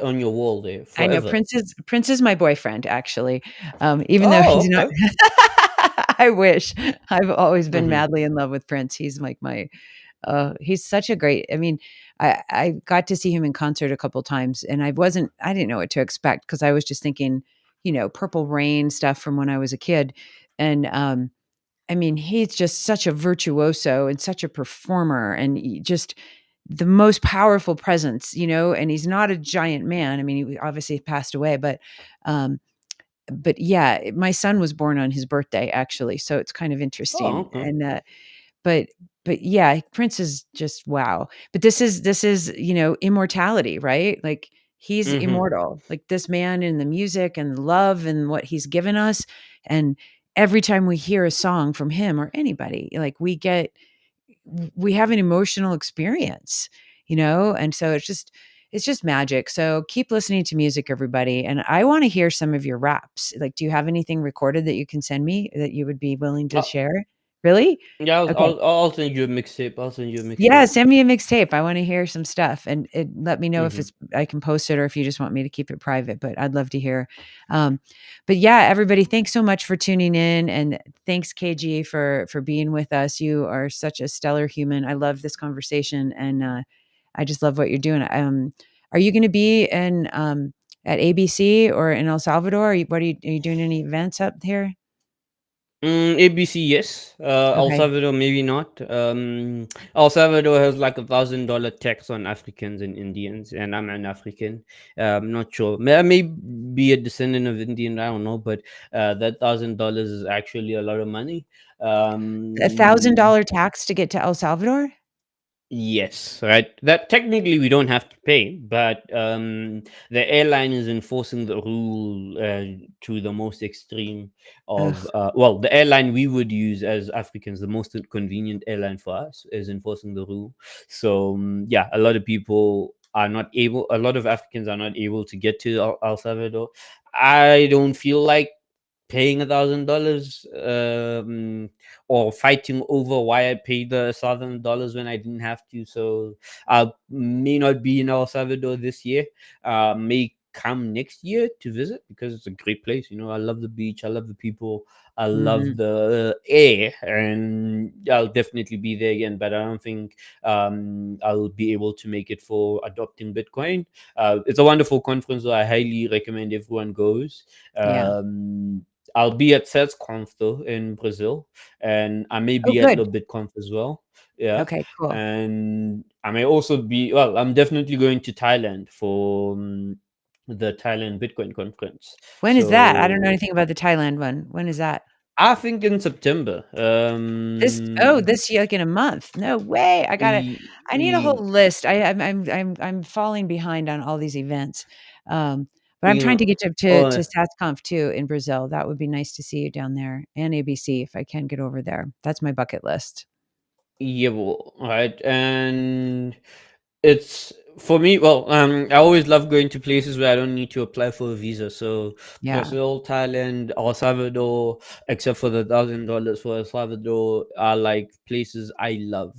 on your wall there I know forever. Prince is my boyfriend, actually, even though he's Oh, not. okay. I wish. I've always been Hmm. madly in love with Prince. He's like my he's such a great. I mean, I got to see him in concert a couple times, and I didn't know what to expect, because I was just thinking, Purple Rain stuff from when I was a kid. And I mean, he's just such a virtuoso and such a performer, and just the most powerful presence, and he's not a giant man. I mean, he obviously passed away, um, but yeah, my son was born on his birthday, actually, so it's kind of Oh, interesting. okay. And but yeah, Prince is just wow. But this is, immortality, right? Like, he's Hmm. immortal. Like, this man, and the music and the love and what he's given us. And every time we hear a song from him or anybody, like, we have an emotional experience, and so it's just magic. So keep listening to music, everybody. And I want to hear some of your raps. Like, do you have anything recorded that you can send me that you would be willing to Uh, share? Really? yeah, Okay. I'll send you a mixtape. I'll send you a Yeah, mixtape. send me a mixtape. I wanna hear some stuff, and let me know if Hmm. it's I can post it or if you just want me to keep it private, but I'd love to hear. Um, but yeah, everybody, thanks so much for tuning in, and thanks, KG, for being with us. You are such a stellar human. I love this conversation, and, I just love what you're doing. Are you gonna be in, at ABC or in El Salvador? Are you doing any events up here? ABC, yes. El Okay. Salvador, maybe not. El Salvador has like $1,000 tax on Africans and Indians, and I'm an African. I'm not sure. I may be a descendant of Indian. I don't know, but that $1,000 is actually a lot of money. A Um, $1,000 tax to get to El Salvador? Yes, right. That technically we don't have to pay, but the airline is enforcing the rule to the most extreme of. Ugh, Well, the airline we would use as Africans, the most convenient airline for us, is enforcing the rule. So yeah, a lot of people are not able. A lot of Africans are not able to get to El Salvador. I don't feel like paying $1,000 or fighting over why I paid the $1,000 when I didn't have to. So I may not be in El Salvador this year. May come next year to visit because it's a great place. You know, I love the beach, I love the people, I love mhm. the air, and I'll definitely be there again. But I don't think I'll be able to make it for adopting Bitcoin. It's a wonderful conference, so I highly recommend everyone goes. Yeah. I'll be at SetsConf though in Brazil, and I may Oh, be at good. the BitConf as well. Yeah, Okay, cool. and I may also be. Well, I'm definitely going to Thailand for the Thailand Bitcoin conference. When is that? I don't know So anything about the Thailand one. When is that? I think in September. This year, like, in a month. No way. I need a whole Y- list. I'm falling behind on all these events. Um, but I'm you trying to know, get to oh StatsConf too in Brazil. That would be nice to see you down there, and ABC if I can get over there. That's my bucket list. yeah, well, right, and it's for me. Well, I always love going to places where I don't need to apply for a visa. So Yeah. Brazil, Thailand, El Salvador, except for the $1,000 for El Salvador, are like places I love,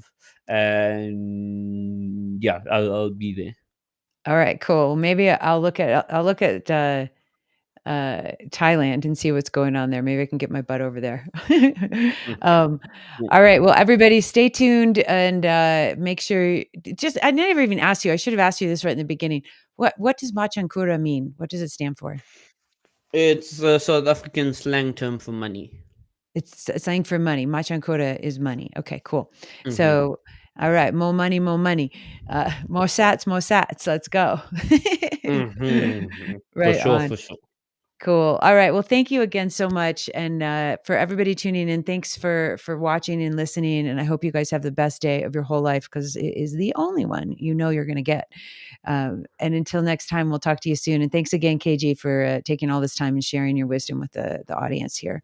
and yeah, I'll be there. All right, cool. Maybe I'll look at, Thailand and see what's going on there. Maybe I can get my butt over there. Mm, Um, mm. all right. Well, everybody stay tuned and, make sure just I never even asked you. I should have asked you this right in the beginning. What does Machankura mean? What does it stand for? It's a South African slang term for money. It's saying for money. Machankura is money. Okay, cool. Hmm. So, all right, more money, more money. More sats, more sats. Let's go. Hmm. For Right sure, on. for sure. Cool. All right. Well, thank you again so much, and for everybody tuning in. Thanks for watching and listening. And I hope you guys have the best day of your whole life because it is the only one you know you're going to get. And until next time, we'll talk to you soon. And thanks again, KG, for taking all this time and sharing your wisdom with the audience here.